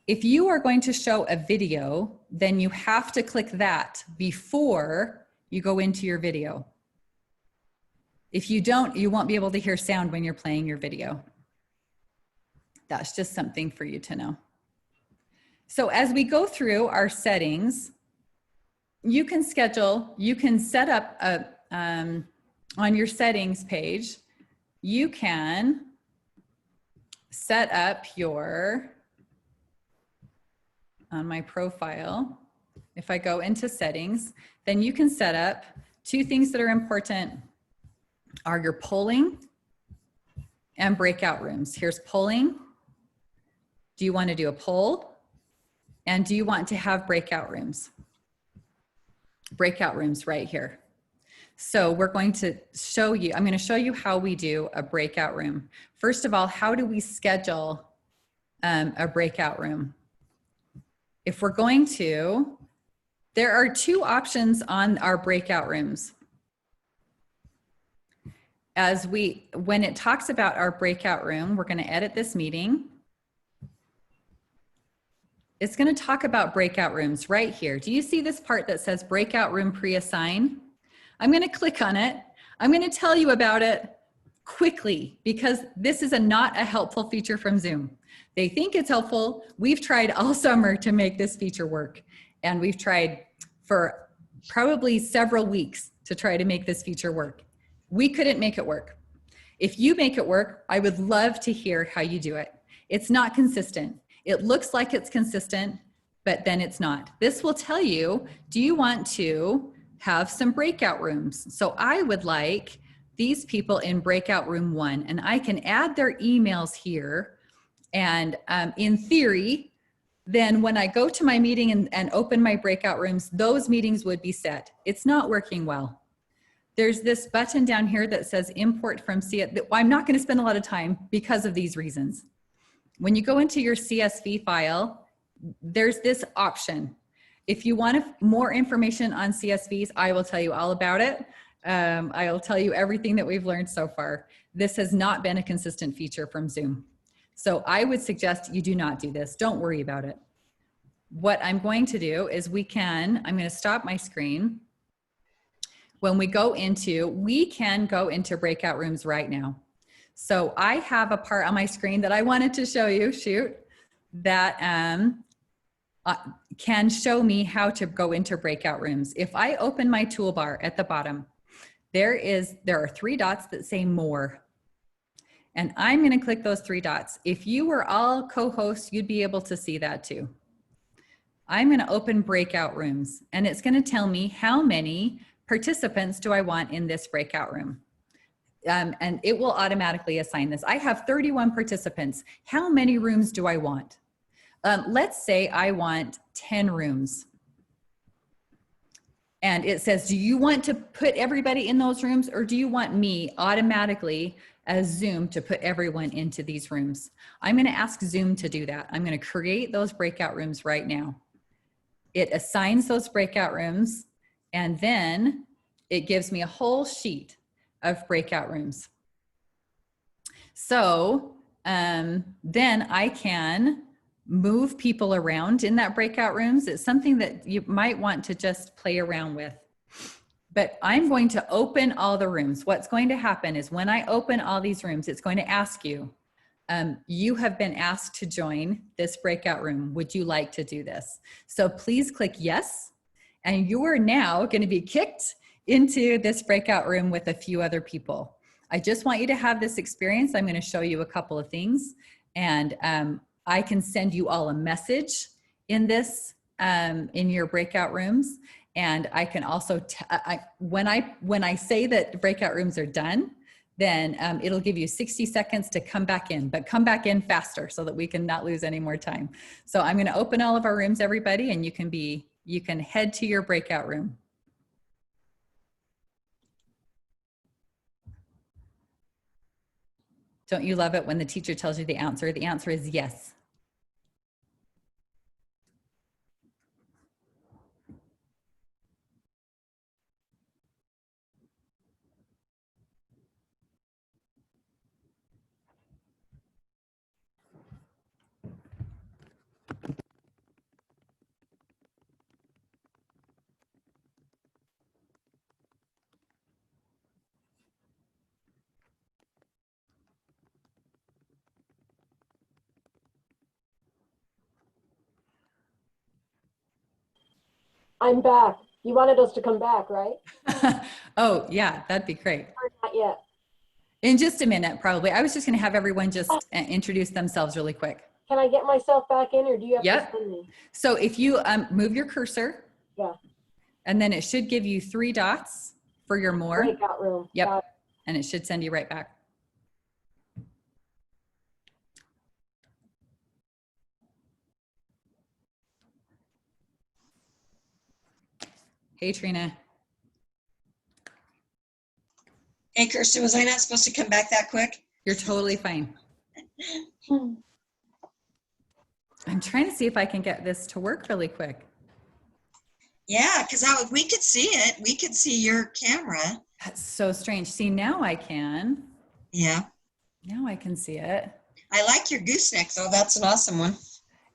If you are going to show a video, then you have to click that before you go into your video. If you don't, you won't be able to hear sound when you're playing your video. That's just something for you to know. So as we go through our settings, you can schedule, you can set up on your settings page, you can set up your, on my profile, if I go into settings, then you can set up two things that are important are your polling and breakout rooms. Here's polling. Do you want to do a poll? And do you want to have breakout rooms? Breakout rooms right here. So we're going to show you, I'm going to show you how we do a breakout room. First of all, how do we schedule a breakout room? If we're going to, there are two options on our breakout rooms. When it talks about our breakout room, we're going to edit this meeting. It's going to talk about breakout rooms right here. Do you see this part that says breakout room pre-assign? I'm going to click on it. I'm going to tell you about it quickly because this is not a helpful feature from Zoom. They think it's helpful. We've tried all summer to make this feature work. And we've tried for probably several weeks to try to make this feature work. We couldn't make it work. If you make it work, I would love to hear how you do it. It's not consistent. It looks like it's consistent, but then it's not. This will tell you, do you want to have some breakout rooms? So I would like these people in breakout room 1, and I can add their emails here. And in theory, then when I go to my meeting and open my breakout rooms, those meetings would be set. It's not working well. There's this button down here that says import from CSV. I'm not going to spend a lot of time because of these reasons. When you go into your CSV file, there's this option. If you want more information on CSVs, I will tell you all about it. I will tell you everything that we've learned so far. This has not been a consistent feature from Zoom. So I would suggest you do not do this. Don't worry about it. What I'm going to do is I'm going to stop my screen. When we can go into breakout rooms right now. So I have a part on my screen that I wanted to show you, that can show me how to go into breakout rooms. If I open my toolbar at the bottom, there are 3 dots that say more. And I'm going to click those 3 dots. If you were all co-hosts, you'd be able to see that too. I'm going to open breakout rooms, and it's going to tell me how many participants do I want in this breakout room. And it will automatically assign this. I have 31 participants. How many rooms do I want? Let's say I want 10 rooms. And it says, do you want to put everybody in those rooms, or do you want me automatically as Zoom to put everyone into these rooms? I'm going to ask Zoom to do that. I'm going to create those breakout rooms right now. It assigns those breakout rooms, and then it gives me a whole sheet of breakout rooms. So then I can move people around in that breakout rooms. It's something that you might want to just play around with. But I'm going to open all the rooms. What's going to happen is when I open all these rooms, it's going to ask you, you have been asked to join this breakout room. Would you like to do this? So please click yes. And you are now going to be kicked into this breakout room with a few other people. I just want you to have this experience. I'm going to show you a couple of things, and I can send you all a message in this, in your breakout rooms. And I can also, when I say that breakout rooms are done, then it'll give you 60 seconds to come back in, but come back in faster so that we can not lose any more time. So I'm gonna open all of our rooms, everybody, and you can head to your breakout room. Don't you love it when the teacher tells you the answer? The answer is yes. I'm back. You wanted us to come back, right? Oh, yeah, that'd be great. Or not yet. In just a minute, probably. I was just going to have everyone just introduce themselves really quick. Can I get myself back in, or do you have to send me? So if you move your cursor, yeah, and then it should give you 3 dots for your more. Breakout room. Yep. And it should send you right back. Hey, Trina. Hey, Kirsten, was I not supposed to come back that quick? You're totally fine. I'm trying to see if I can get this to work really quick. Yeah, because we could see it. We could see your camera. That's so strange. See, now I can. Yeah. Now I can see it. I like your gooseneck, though. That's an awesome one.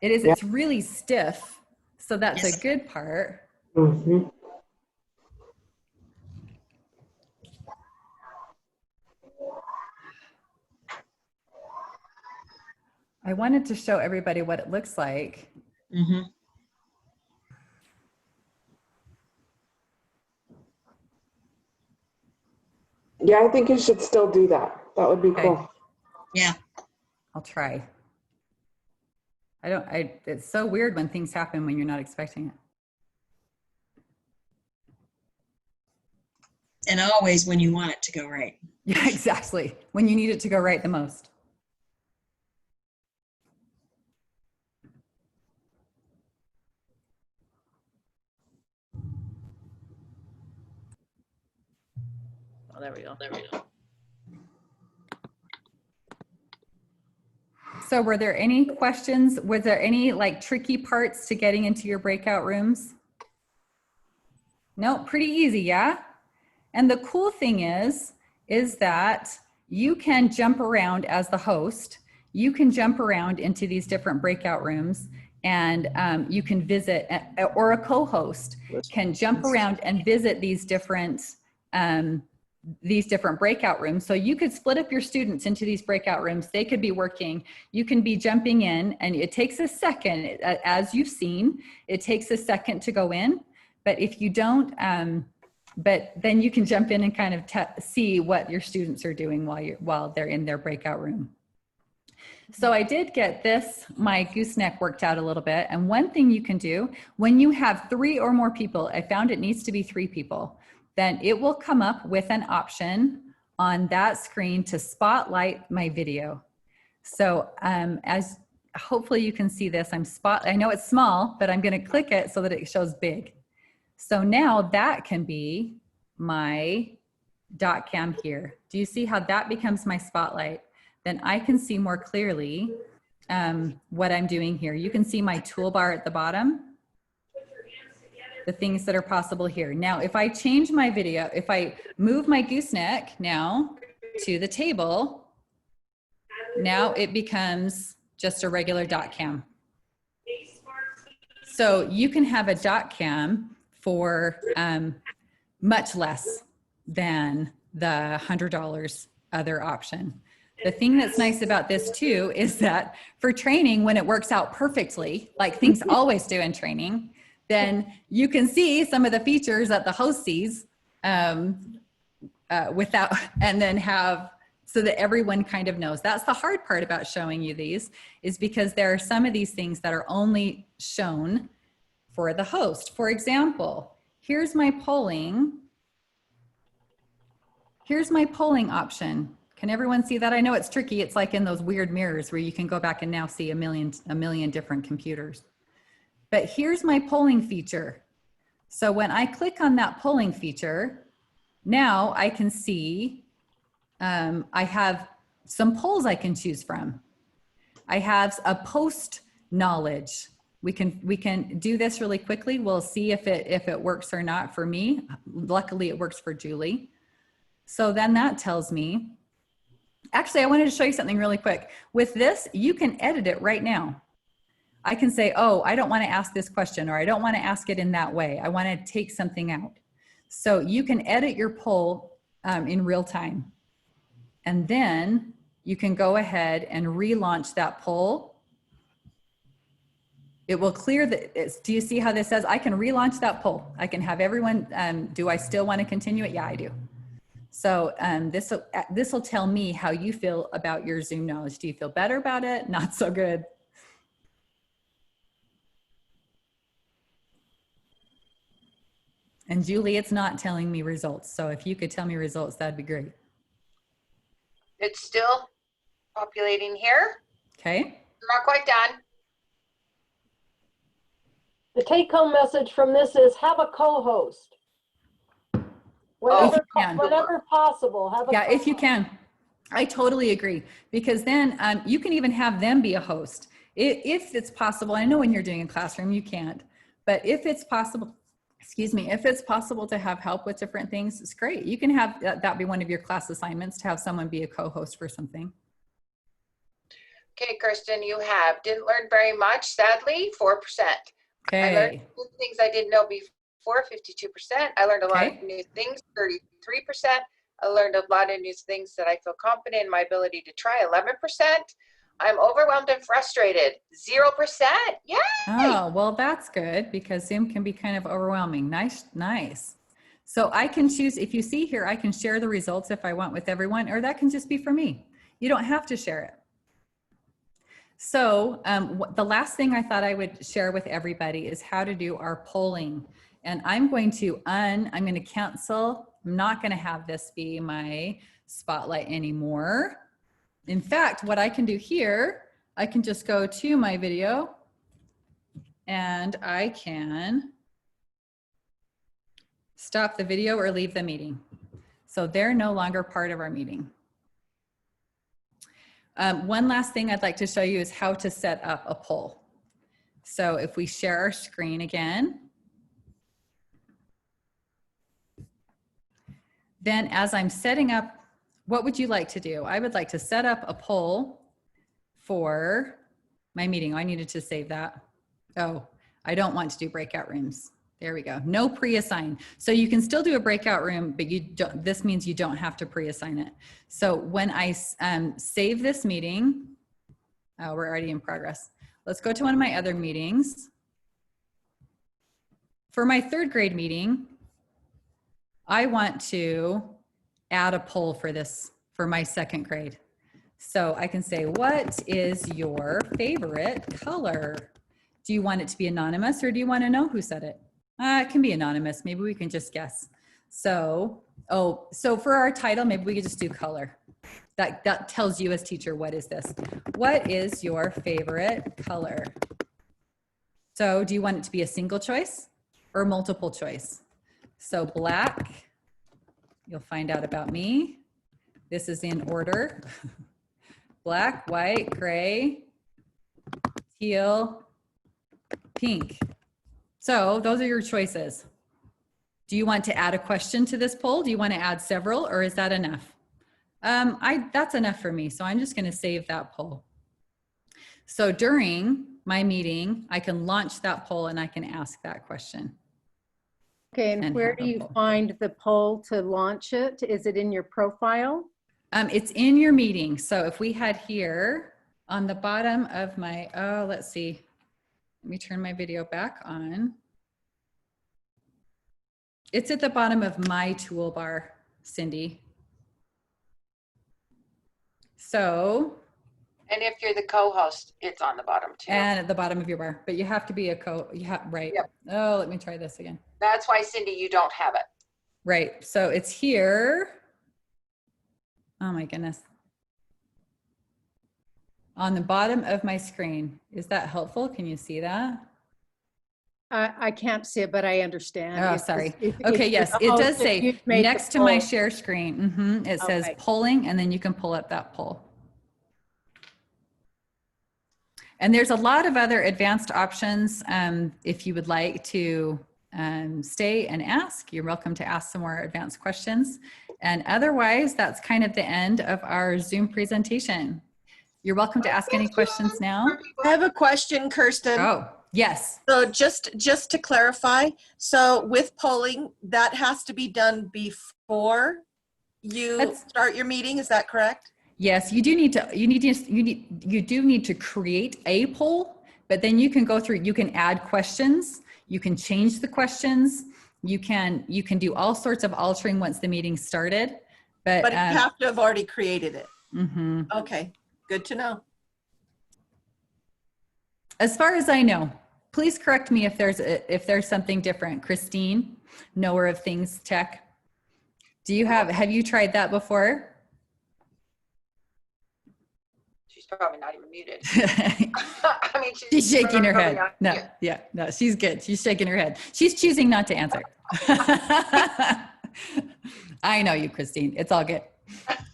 It is. Yeah. It's really stiff. So that's a good part. Mm-hmm. I wanted to show everybody what it looks like. Mm-hmm. Yeah, I think you should still do that. That would be cool. Yeah. I'll try. It's so weird when things happen when you're not expecting it. And always when you want it to go right. Yeah, exactly. When you need it to go right the most. Oh, there we go. There we go. So were there any questions? Was there any like tricky parts to getting into your breakout rooms? No, pretty easy, yeah? And the cool thing is that you can jump around as the host. You can jump around into these different breakout rooms, and you can visit, or a co-host can jump around and visit these different breakout rooms. So you could split up your students into these breakout rooms. They could be working. You can be jumping in, and it takes a second, as you've seen, it takes a second to go in. But if you don't, but then you can jump in and kind of see what your students are doing while they're in their breakout room. So I did get my gooseneck worked out a little bit. And one thing you can do when you have 3 or more people, I found it needs to be 3 people, then it will come up with an option on that screen to spotlight my video. So as hopefully you can see this, I know it's small, but I'm going to click it so that it shows big. So now that can be my dot cam here. Do you see how that becomes my spotlight? Then I can see more clearly what I'm doing here. You can see my toolbar at the bottom, the things that are possible here. Now, if I change my video, if I move my gooseneck now to the table, now it becomes just a regular dot cam. So you can have a dot cam for much less than the $100 other option. The thing that's nice about this too is that for training, when it works out perfectly, like things always do in training, then you can see some of the features that the host sees without, and then have, so that everyone kind of knows. That's the hard part about showing you these, is because there are some of these things that are only shown for the host. For example, here's my polling. Here's my polling option. Can everyone see that? I know it's tricky. It's like in those weird mirrors where you can go back and now see a million different computers. But here's my polling feature. So when I click on that polling feature, now I can see I have some polls I can choose from. I have a post knowledge. We can do this really quickly. We'll see if it works or not for me. Luckily, it works for Julie. So then that tells me, actually, I wanted to show you something really quick. With this, you can edit it right now. I can say, oh, I don't want to ask this question, or I don't want to ask it in that way. I want to take something out. So you can edit your poll in real time. And then you can go ahead and relaunch that poll. It will clear the, do you see how this says, I can relaunch that poll. I can have everyone, do I still want to continue it? Yeah, I do. So this will tell me how you feel about your Zoom knowledge. Do you feel better about it? Not so good. And Julie, it's not telling me results. So if you could tell me results, that'd be great. It's still populating here. Okay. We're not quite done. The take-home message from this is have a co-host. Whenever possible, have a if you can. I totally agree, because then you can even have them be a host. If it's possible, I know when you're doing a classroom, you can't, but if it's possible, excuse me, if it's possible to have help with different things, it's great. You can have that be one of your class assignments, to have someone be a co-host for something. Okay, Kirsten, you have didn't learn very much, sadly, 4%. Okay. I learned things I didn't know before, 52%. I learned a lot of new things, 33%. I learned a lot of new things that I feel confident in my ability to try, 11%. I'm overwhelmed and frustrated, 0%. Yay! Oh, well, that's good, because Zoom can be kind of overwhelming. Nice, nice. So I can choose, if you see here, I can share the results if I want with everyone, or that can just be for me. You don't have to share it. So the last thing I thought I would share with everybody is how to do our polling. And I'm going to cancel. I'm not going to have this be my spotlight anymore. In fact, what I can do here, I can just go to my video and I can stop the video or leave the meeting. So they're no longer part of our meeting. One last thing I'd like to show you is how to set up a poll. So if we share our screen again, then as I'm setting up, what would you like to do? I would like to set up a poll for my meeting. Oh, I needed to save that. Oh, I don't want to do breakout rooms. There we go. No pre-assign. So you can still do a breakout room, but you don't, this means you don't have to pre-assign it. So when I save this meeting, we're already in progress. Let's go to one of my other meetings. For my 3rd grade meeting, I want to add a poll for this, for my 2nd grade. So I can say, what is your favorite color? Do you want it to be anonymous, or do you want to know who said it? It can be anonymous. Maybe we can just guess. So, so for our title, maybe we could just do color. That tells you as teacher, what is this? What is your favorite color? So do you want it to be a single choice or multiple choice? So black, you'll find out about me. This is in order. Black, white, gray, teal, pink. So those are your choices. Do you want to add a question to this poll? Do you want to add several, or is that enough? That's enough for me. So I'm just going to save that poll. So during my meeting, I can launch that poll and I can ask that question. Okay, and where do you find the poll to launch it? Is it in your profile? It's in your meeting. So if we had here on the bottom of my, let's see. Let me turn my video back on. It's at the bottom of my toolbar, Cindy. So. And if you're the co-host, it's on the bottom too. And at the bottom of your bar, but you have to be right. Yep. Oh, let me try this again. That's why, Cindy, you don't have it. Right. So it's here. Oh my goodness. On the bottom of my screen. Is that helpful? Can you see that? I can't see it, but I understand. Oh, sorry. Okay, yes, it does say next to my share screen. It says polling, and then you can pull up that poll. And there's a lot of other advanced options. If you would like to stay and ask, you're welcome to ask some more advanced questions. And otherwise, that's kind of the end of our Zoom presentation. You're welcome to ask any questions now. I have a question, Kirsten. Oh, yes. So just to clarify, so with polling, that has to be done before you start your meeting, is that correct? Yes, you do need to create a poll, but then you can go through, you can add questions, you can change the questions, you can do all sorts of altering once the meeting started. But you have to have already created it. Mm-hmm. Okay, good to know. As far as I know, please correct me if there's something different. Christine, knower of things tech. Have you tried that before? She's probably not even muted. I mean, she's shaking her head. No, she's good. She's shaking her head. She's choosing not to answer. I know you, Christine. It's all good.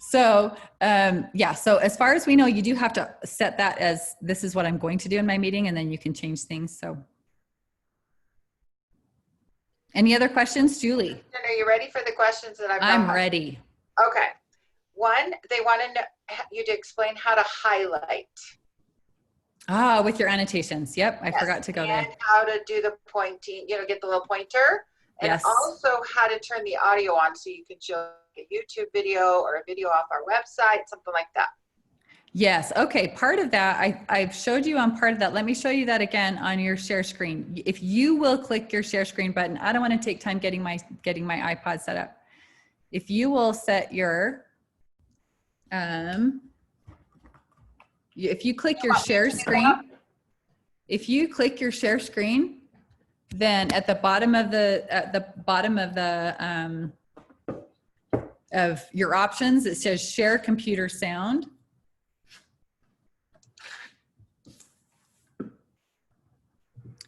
So, so as far as we know, you do have to set that as this is what I'm going to do in my meeting, and then you can change things. So, any other questions, Julie? Are you ready for the questions that I've got? I'm ready. Okay. One, they want to know you to explain how to highlight. Ah, with your annotations. Yep, I forgot to go there. And how to do the pointing, get the little pointer. And also how to turn the audio on so you can show a YouTube video or a video off our website, something like that. Yes. Okay. Part of that, I've showed you on part of that. Let me show you that again on your share screen. If you will click your share screen button, I don't want to take time getting my iPod set up. If you will set your, if you click your share screen, then at the bottom of your options, it says share computer sound.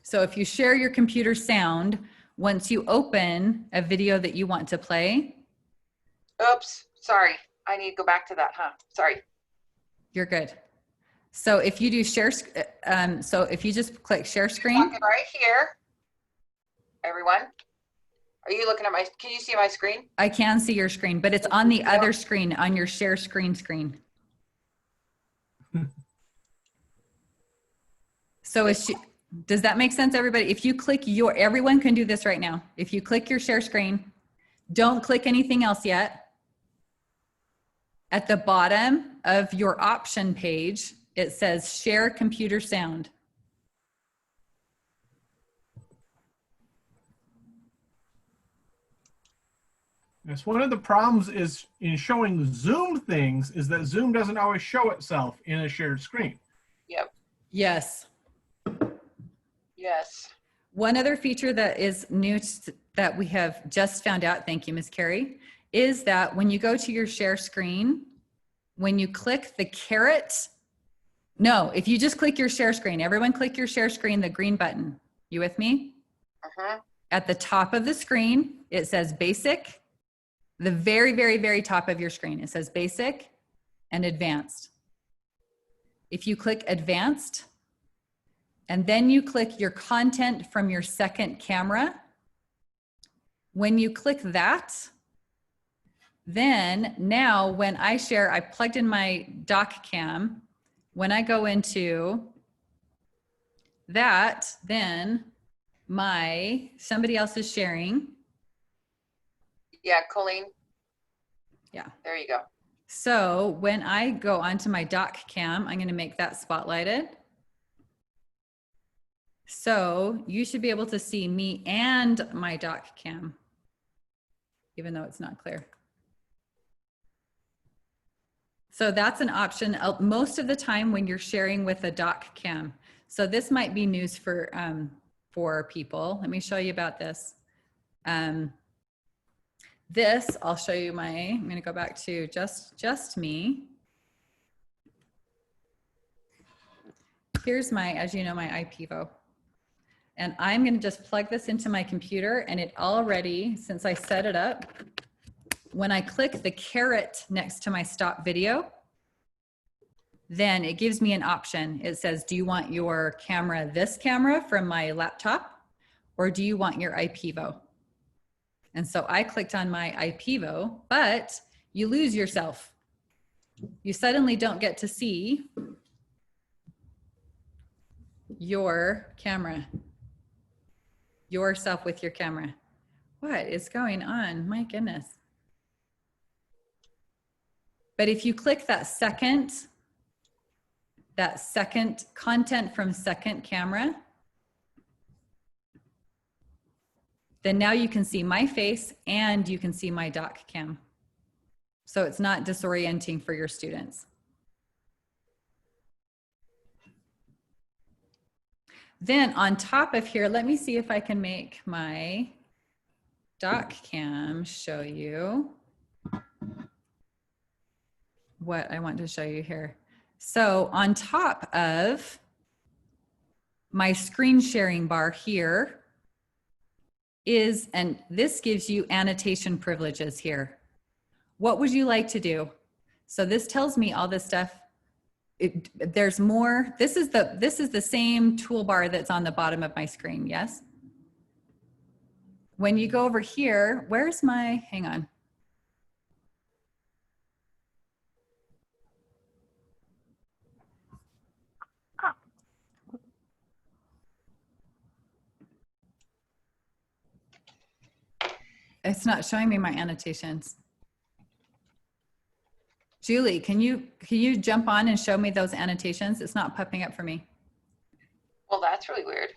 So if you share your computer sound, once you open a video that you want to play. Oops, sorry. I need to go back to that, huh? Sorry. You're good. So if you do share, so if you just click share screen. Right here. Everyone, are you looking at can you see my screen? I can see your screen, but it's on the other screen, on your share screen. So does that make sense, everybody? If you click everyone can do this right now. If you click your share screen, don't click anything else yet. At the bottom of your option page, it says share computer sound. Yes, one of the problems is in showing Zoom things is that Zoom doesn't always show itself in a shared screen. Yep. Yes. Yes. One other feature that is new that we have just found out, thank you, Ms. Carey, is that when you go to your share screen, when you click the if you just click your share screen, everyone click your share screen, the green button. You with me? At the top of the screen, it says basic. The very, very, very top of your screen, it says basic and advanced. If you click advanced, and then you click your content from your second camera, when you click that, then now when I share, I plugged in my dock cam. When I go into that, then somebody else is sharing. Yeah, Colleen. Yeah. There you go. So when I go onto my dock cam, I'm going to make that spotlighted. So you should be able to see me and my dock cam, even though it's not clear. So that's an option most of the time when you're sharing with a doc cam. So this might be news for people. Let me show you about this. This, I'll show you I'm gonna go back to just me. Here's as you know, my IPVO. And I'm gonna just plug this into my computer, and it already, since I set it up, when I click the caret next to my stop video, then it gives me an option. It says, do you want your camera, this camera from my laptop, or do you want your IPVO? And so I clicked on my IPVO, but you lose yourself. You suddenly don't get to see your camera, yourself with your camera. What is going on? My goodness. But if you click that second content from second camera, then now you can see my face and you can see my doc cam. So it's not disorienting for your students. Then on top of here, let me see if I can make my doc cam show you what I want to show you here. So on top of my screen sharing bar here and this gives you annotation privileges here. What would you like to do? So this tells me all this stuff. There's more. This is the same toolbar that's on the bottom of my screen, yes? When you go over here, where's my, hang on. It's not showing me my annotations. Julie, can you jump on and show me those annotations? It's not popping up for me. Well, that's really weird.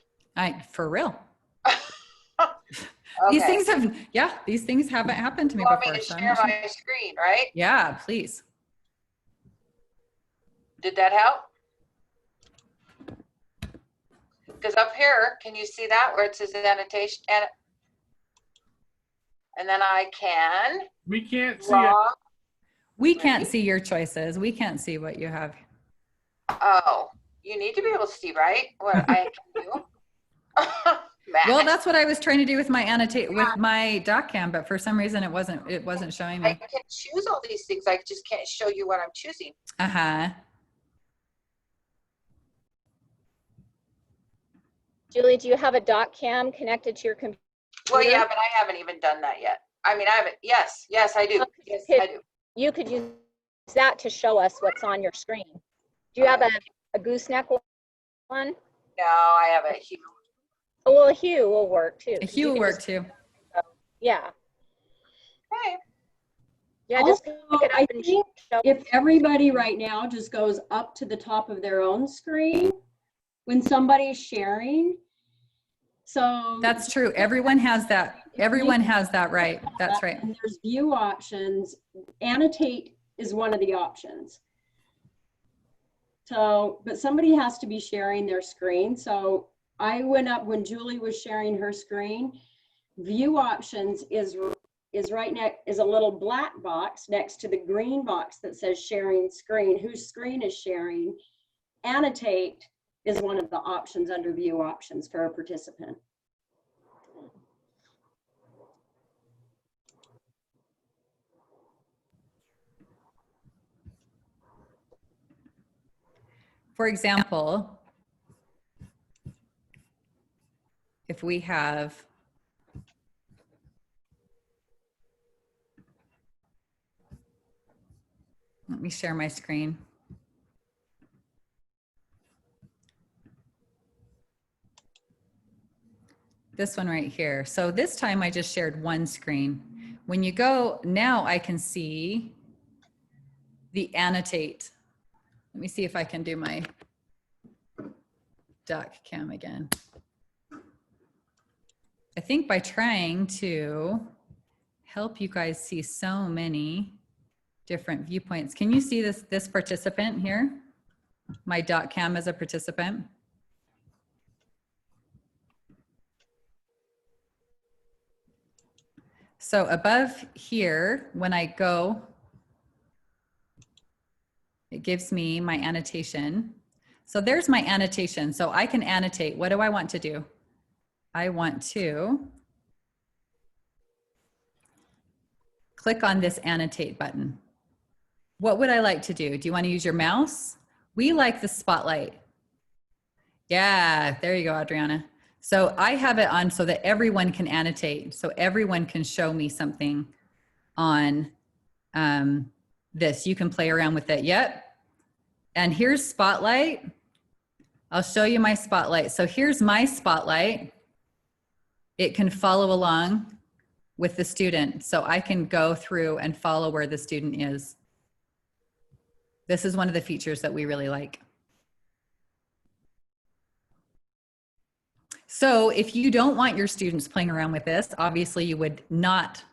For real. Okay. These things haven't happened to me You want before. me to share my screen, right? Yeah, please. Did that help? Because up here, can you see that where it says annotation? And then I can. We can't see it. We can't see your choices. We can't see what you have. Oh, you need to be able to see, right? What I can do. Well, that's what I was trying to do with my doc cam, but for some reason it wasn't showing me. I can choose all these things. I just can't show you what I'm choosing. Uh-huh. Julie, do you have a doc cam connected to your computer? Well, yeah, but I haven't even done that yet. I mean, I haven't. Yes, I do. Yes, I do. You could use that to show us what's on your screen. Do you have a gooseneck one? No, I have a hue. Oh, well, a hue will work too. A hue will work too. Yeah. Okay. Yeah, also, just pick it up I and think show. if everybody right now just goes up to the top of their own screen when somebody's sharing, so that's true. Everyone has that. Everyone has that right. That's right. And there's view options. Annotate is one of the options. So, but somebody has to be sharing their screen. So I went up when Julie was sharing her screen. View options is right next, is a little black box next to the green box that says sharing screen, whose screen is sharing. Annotate is one of the options under view options for a participant. For example, if we have let me share my screen. This one right here. So this time I just shared one screen. When you go, now I can see the annotate. Let me see if I can do my doc cam again. I think by trying to help you guys see so many different viewpoints. Can you see this participant here? My .cam as a participant. So above here, when I go, it gives me my annotation. So there's my annotation. So I can annotate. What do I want to do? I want to click on this annotate button. What would I like to do? Do you want to use your mouse? We like the spotlight. Yeah, there you go, Adriana. So I have it on so that everyone can annotate. So everyone can show me something on this. You can play around with it. Yep. And here's spotlight. I'll show you my spotlight. So here's my spotlight. It can follow along with the student. So I can go through and follow where the student is. This is one of the features that we really like. So if you don't want your students playing around with this, obviously you would not,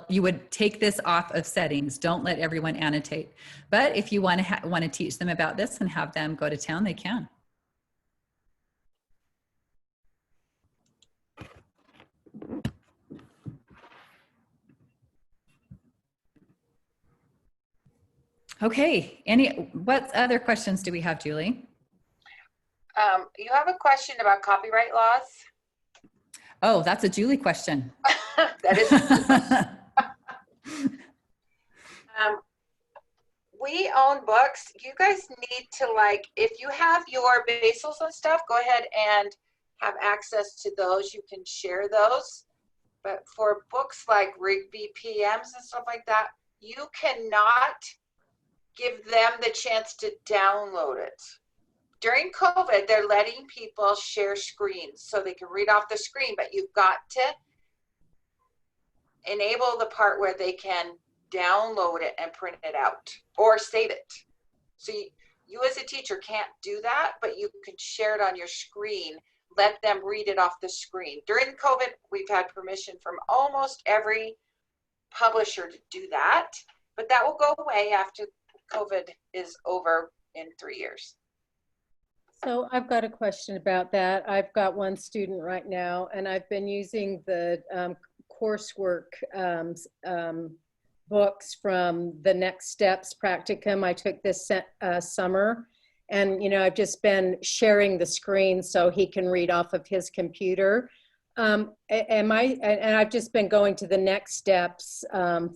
you would take this off of settings. Don't let everyone annotate. But if you want to teach them about this and have them go to town, they can. Okay, what other questions do we have, Julie? You have a question about copyright laws? Oh, that's a Julie question. That is. We own books. You guys need to, like, if you have your basils and stuff, go ahead and have access to those. You can share those. But for books like Rigby PMs and stuff like that, you cannot give them the chance to download it. During COVID, they're letting people share screens so they can read off the screen, but you've got to enable the part where they can download it and print it out or save it. So you as a teacher can't do that, but you can share it on your screen, let them read it off the screen. During COVID, we've had permission from almost every publisher to do that, but that will go away after COVID is over in 3 years. So I've got a question about that. I've got one student right now, and I've been using the coursework books from the Next Steps practicum I took this summer. And, you know, I've just been sharing the screen so he can read off of his computer. And I've just been going to the Next Steps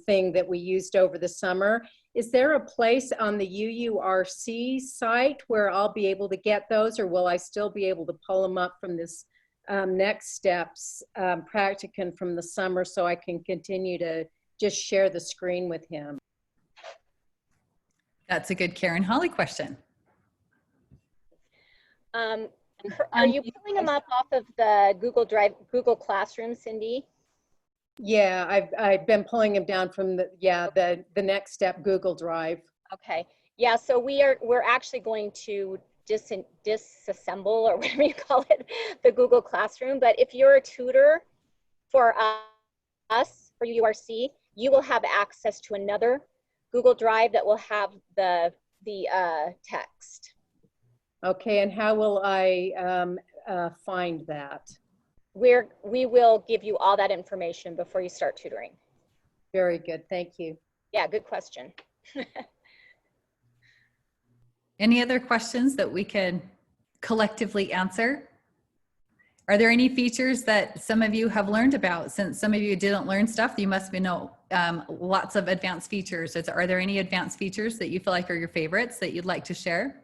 thing that we used over the summer. Is there a place on the UURC site where I'll be able to get those, or will I still be able to pull them up from this Next Steps practicum from the summer so I can continue to just share the screen with him? That's a good Karen Holly question. Are you pulling them up off of the Google Drive, Google Classroom, Cindy? Yeah, I've been pulling them down from the Next Step Google Drive. Okay. Yeah, so we're actually going to disassemble, or whatever you call it, the Google Classroom. But if you're a tutor for us, for URC, you will have access to another Google Drive that will have the text. Okay, and how will I find that? We will give you all that information before you start tutoring. Very good, thank you. Yeah, good question. Any other questions that we can collectively answer? Are there any features that some of you have learned about? Since some of you didn't learn stuff, you must know lots of advanced features. Are there any advanced features that you feel like are your favorites that you'd like to share?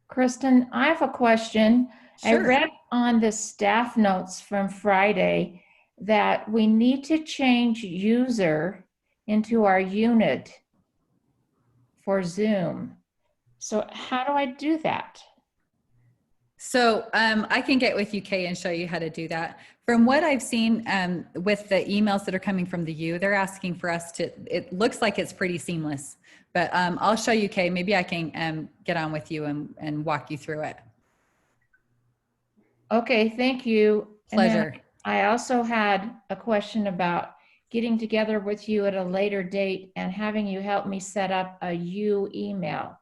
Kristen, I have a question. Sure. I read on the staff notes from Friday that we need to change user into our unit for Zoom. So how do I do that? So I can get with you, Kay, and show you how to do that. From what I've seen with the emails that are coming from the U, they're asking for us to, it looks like it's pretty seamless, but I'll show you, Kay. Maybe I can get on with you and walk you through it. Okay, thank you. Pleasure. I also had a question about getting together with you at a later date and having you help me set up a U email.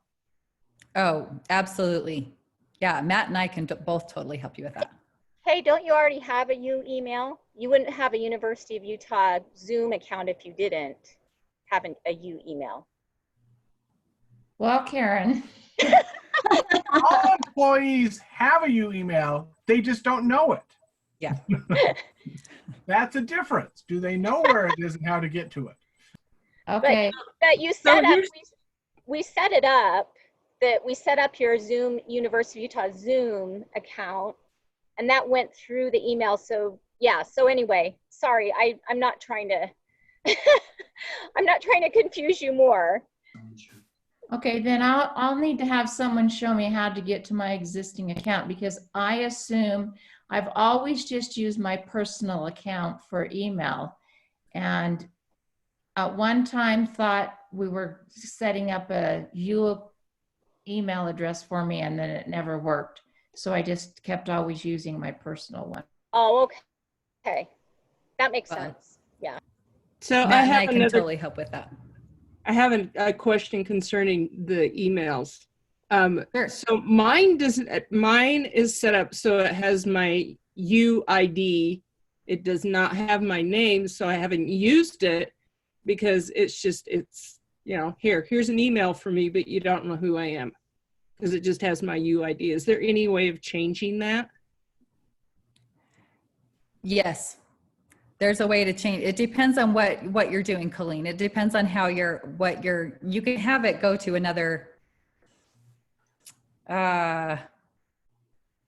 Oh, absolutely. Yeah, Matt and I can both totally help you with that. Hey, don't you already have a U email? You wouldn't have a University of Utah Zoom account if you didn't have a U email. Well, Karen. All employees have a U email, they just don't know it. Yeah. That's a difference. Do they know where it is and how to get to it? Okay. But you set up, we set it up, that we set up your Zoom, University of Utah Zoom account, and that went through the email. So yeah, so anyway, sorry, I'm not trying to, I'm not trying to confuse you more. Okay, then I'll need to have someone show me how to get to my existing account, because I assume I've always just used my personal account for email. And at one time thought we were setting up a U email address for me, and then it never worked. So I just kept always using my personal one. Oh, okay. Okay. That makes sense. Yeah. So Matt I have can another, totally help with that. I have a question concerning the emails. Sure. So mine is set up so it has my UID. It does not have my name, so I haven't used it because it's you know, here's an email for me, but you don't know who I am because it just has my UID. Is there any way of changing that? Yes. There's a way to change. It depends on what you're doing, Colleen. It depends on how you can have it go to another,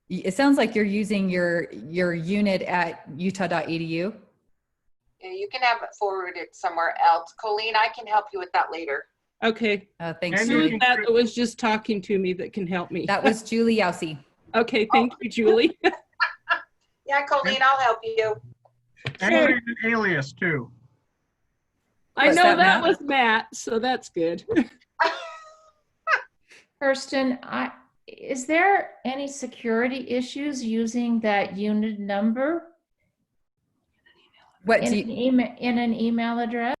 it sounds like you're using your unit at utah.edu. Yeah, you can have it forwarded somewhere else. Colleen, I can help you with that later. Okay. Thanks, And Julie. that was just talking to me that can help me. That was Julie Yowsey. Okay, thank you, Julie. Yeah, Colleen, I'll help you. And you need an alias too. I What's know that, that Matt? was Matt, so that's good. Kirsten, is there any security issues using that unit number? What in do you, in an email address?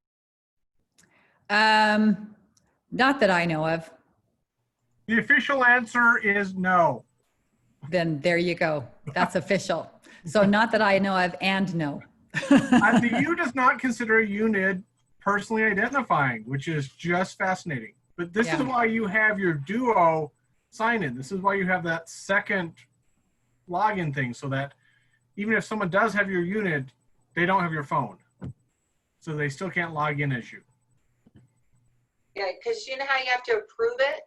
not that I know of. The official answer is no. Then there you go. That's official. So not that I know of, and no. The U does not consider a unit personally identifying, which is just fascinating. But this is why you have your Duo sign in. This is why you have that second login thing, so that even if someone does have your unit, they don't have your phone. So they still can't log in as you. Yeah, because you know how you have to approve it,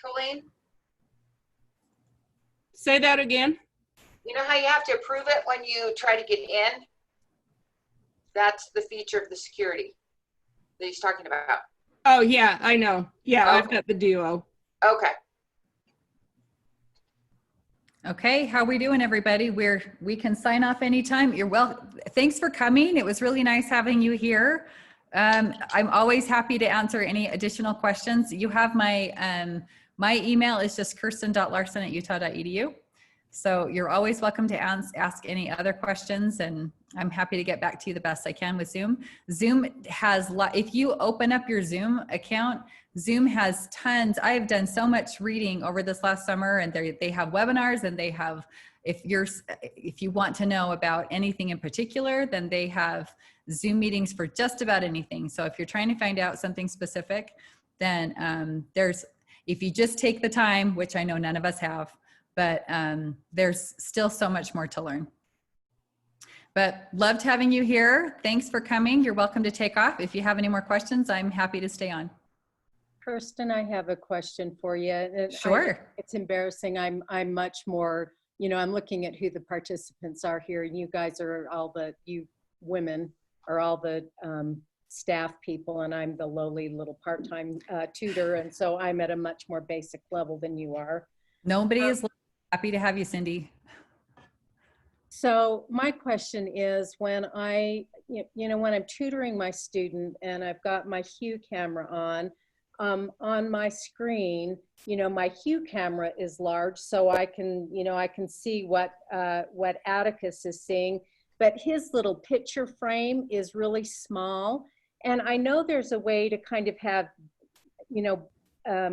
Colleen? Say that again. You know how you have to approve it when you try to get in? That's the feature of the security that he's talking about. Oh yeah, I know. Yeah, Okay. I've got the Duo. Okay. Okay, how we doing, everybody? We can sign off anytime. You're thanks for coming. It was really nice having you here. I'm always happy to answer any additional questions. You have my my email is just kirsten.larson@utah.edu. So you're always welcome to ask any other questions, and I'm happy to get back to you the best I can with Zoom. Zoom has, if you open up your Zoom account, Zoom has tons. I've done so much reading over this last summer, and they have webinars, and they have, if you want to know about anything in particular, then they have Zoom meetings for just about anything. So if you're trying to find out something specific, then if you just take the time, which I know none of us have, but there's still so much more to learn. But loved having you here. Thanks for coming. You're welcome to take off. If you have any more questions, I'm happy to stay on. Kirsten, I have a question for you. Sure. It's embarrassing. I'm much more, I'm looking at who the participants are here, and you guys are you women are all the staff people, and I'm the lowly little part-time tutor, and so I'm at a much more basic level than you are. Nobody is happy to have you, Cindy. So my question is, when when I'm tutoring my student and I've got my Hue camera on my screen, my Hue camera is large, so I can see what Atticus is seeing. but his little picture frame is really small. And I know there's a way to kind of have, you know,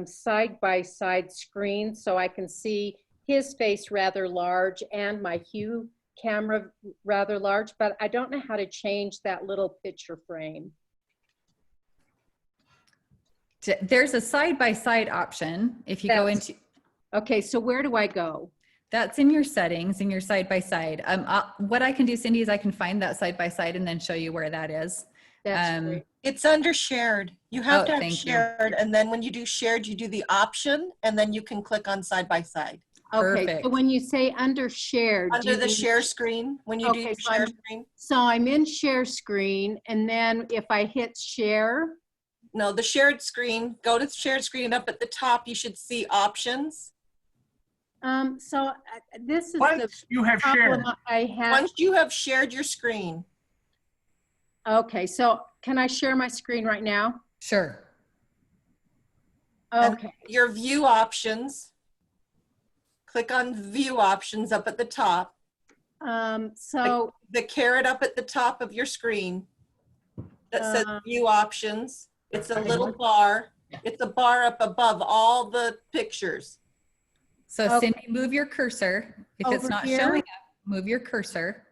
side-by-side screens so I can see his face rather large and my Hue camera rather large, but I don't know how to change that little picture frame. There's a side-by-side option if you go into. Okay, so where do I go? That's in your settings, in your side-by-side. What I can do, Cindy, is I can find that side-by-side and then show you where that is. That's great. It's under shared. You have to have thank you. shared, and then when you do shared, you do the option, and then you can click on side-by-side. Okay, Perfect. so when you say under shared, do Under you the mean- share screen, when you do Okay, so share screen. So I'm in share screen, and then if I hit share. No, the shared screen, go to shared screen, and up at the top, you should see options. So this is Once you have shared. I have. Once you have shared your screen. Okay, so can I share my screen right now? Sure. Okay. And your view options. Click on view options up at the top. So the caret up at the top of your screen that says view options. It's a little bar. It's a bar up above all the pictures. So Cindy, move your cursor. If it's Over not here? showing up, move your cursor.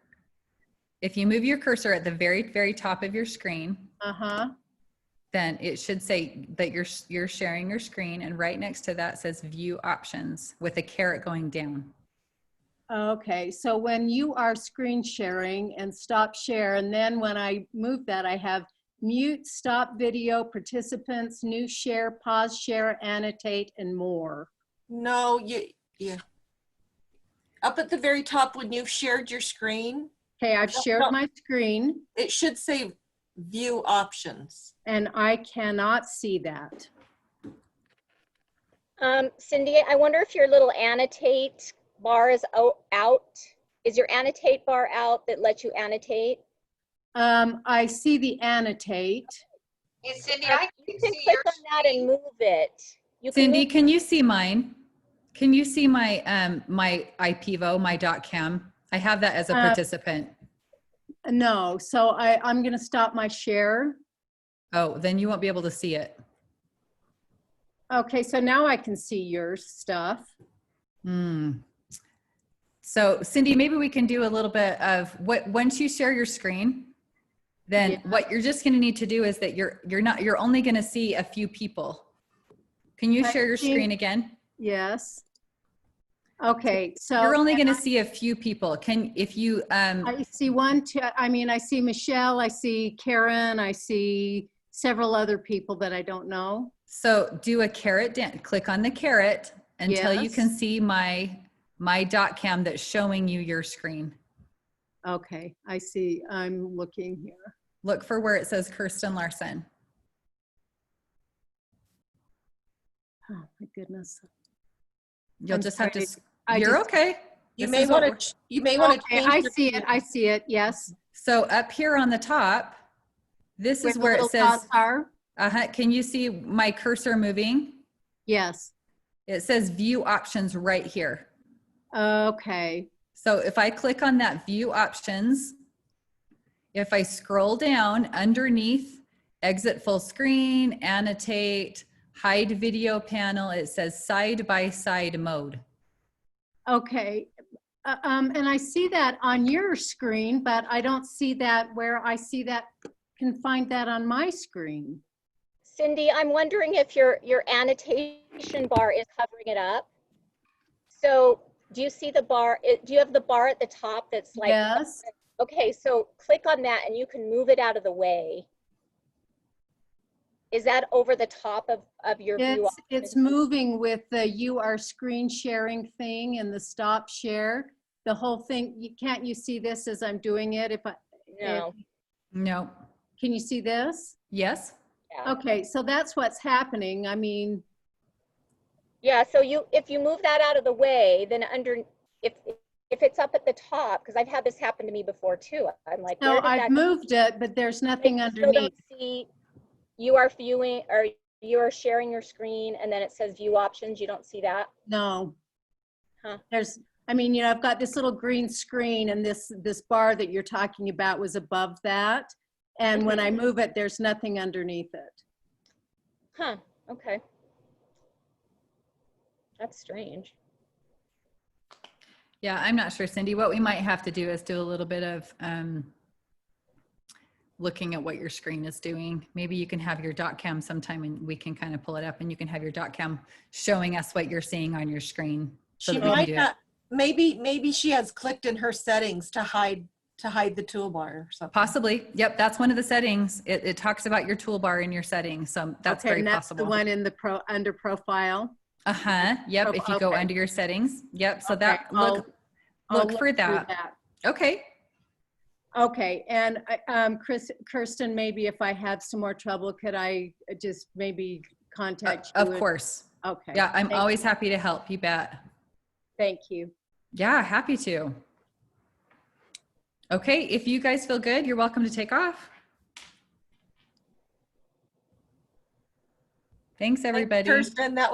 If you move your cursor at the very, very top of your screen, then it should say that you're sharing your screen, and right next to that says view options with a caret going down. Okay, so when you are screen sharing and stop share, and then when I move that, I have mute, stop video, participants, new share, pause share, annotate, and more. No, yeah. Up at the very top when you've shared your screen. Okay, I've shared my screen. It should say view options. And I cannot see that. Cindy, I wonder if your little annotate bar is out. Is your annotate bar out that lets you annotate? I see the annotate. Hey, Cindy, I you can click on that and move it. Cindy, can you see mine? Can you see my my IPVO, my .cam? I have that as a participant. No, so I'm going to stop my share. Oh, then you won't be able to see it. Okay, so now I can see your stuff. So Cindy, maybe we can do a little bit of once you share your screen, then what you're just going to need to do is that you're only going to see a few people. Can you share your screen again? Yes. Okay, so you're only going to see a few people. I see one, two, I see Michelle, I see Karen, I see several other people that I don't know. So do a caret, click on the caret until you can see my .cam that's showing you your screen. Okay, I see. I'm looking here. Look for where it says Kirsten Larson. Oh my goodness. You'll just have to. You're okay. You may want to. You may want to. Okay, I see it. I see it. Yes. So up here on the top, this is where it says. Can you see my cursor moving? Yes. It says view options right here. Okay. So if I click on that view options, if I scroll down underneath, exit full screen, annotate, hide video panel, it says side by side mode. Okay. And I see that on your screen, but I don't see that where I see that, can find that on my screen. Cindy, I'm wondering if your annotation bar is covering it up. So do you see the bar? Do you have the bar at the top that's like? Yes. Okay, so click on that and you can move it out of the way. Is that over the top of your view? It's moving with the you are screen sharing thing and the stop share. The whole thing, can't you see this as I'm doing it? No. Can you see this? Yes. Yeah. Okay, so that's what's happening. I mean. Yeah, so if you move that out of the way, then if it's up at the top, because I've had this happen to me before too. I'm like, no, I've moved it, but there's nothing underneath. Still don't see, you are viewing or you are sharing your screen, and then it says view options. You don't see that? No. Huh. I mean, I've got this little green screen, and this bar that you're talking about was above that. And when I move it, there's nothing underneath it. Huh, okay. That's strange. Yeah, I'm not sure, Cindy. What we might have to do is do a little bit of looking at what your screen is doing. Maybe you can have your dot cam sometime and we can kind of pull it up and you can have your dot cam showing us what you're seeing on your screen. So She might not, maybe she has clicked in her settings to hide the toolbar or something. Possibly. Yep, that's one of the settings. It talks about your toolbar in your settings. So that's okay, very and that's possible. The one in the under profile. Yep. If you go under your settings. Yep. So that look for that. Okay. Okay. And Kirsten, maybe if I have some more trouble, could I just maybe contact you? Of course. Okay. Yeah, I'm always happy to help. You bet. Thank you. Yeah, happy to. Okay. If you guys feel good, you're welcome to take off. Thanks, everybody. Thanks, Kirsten. That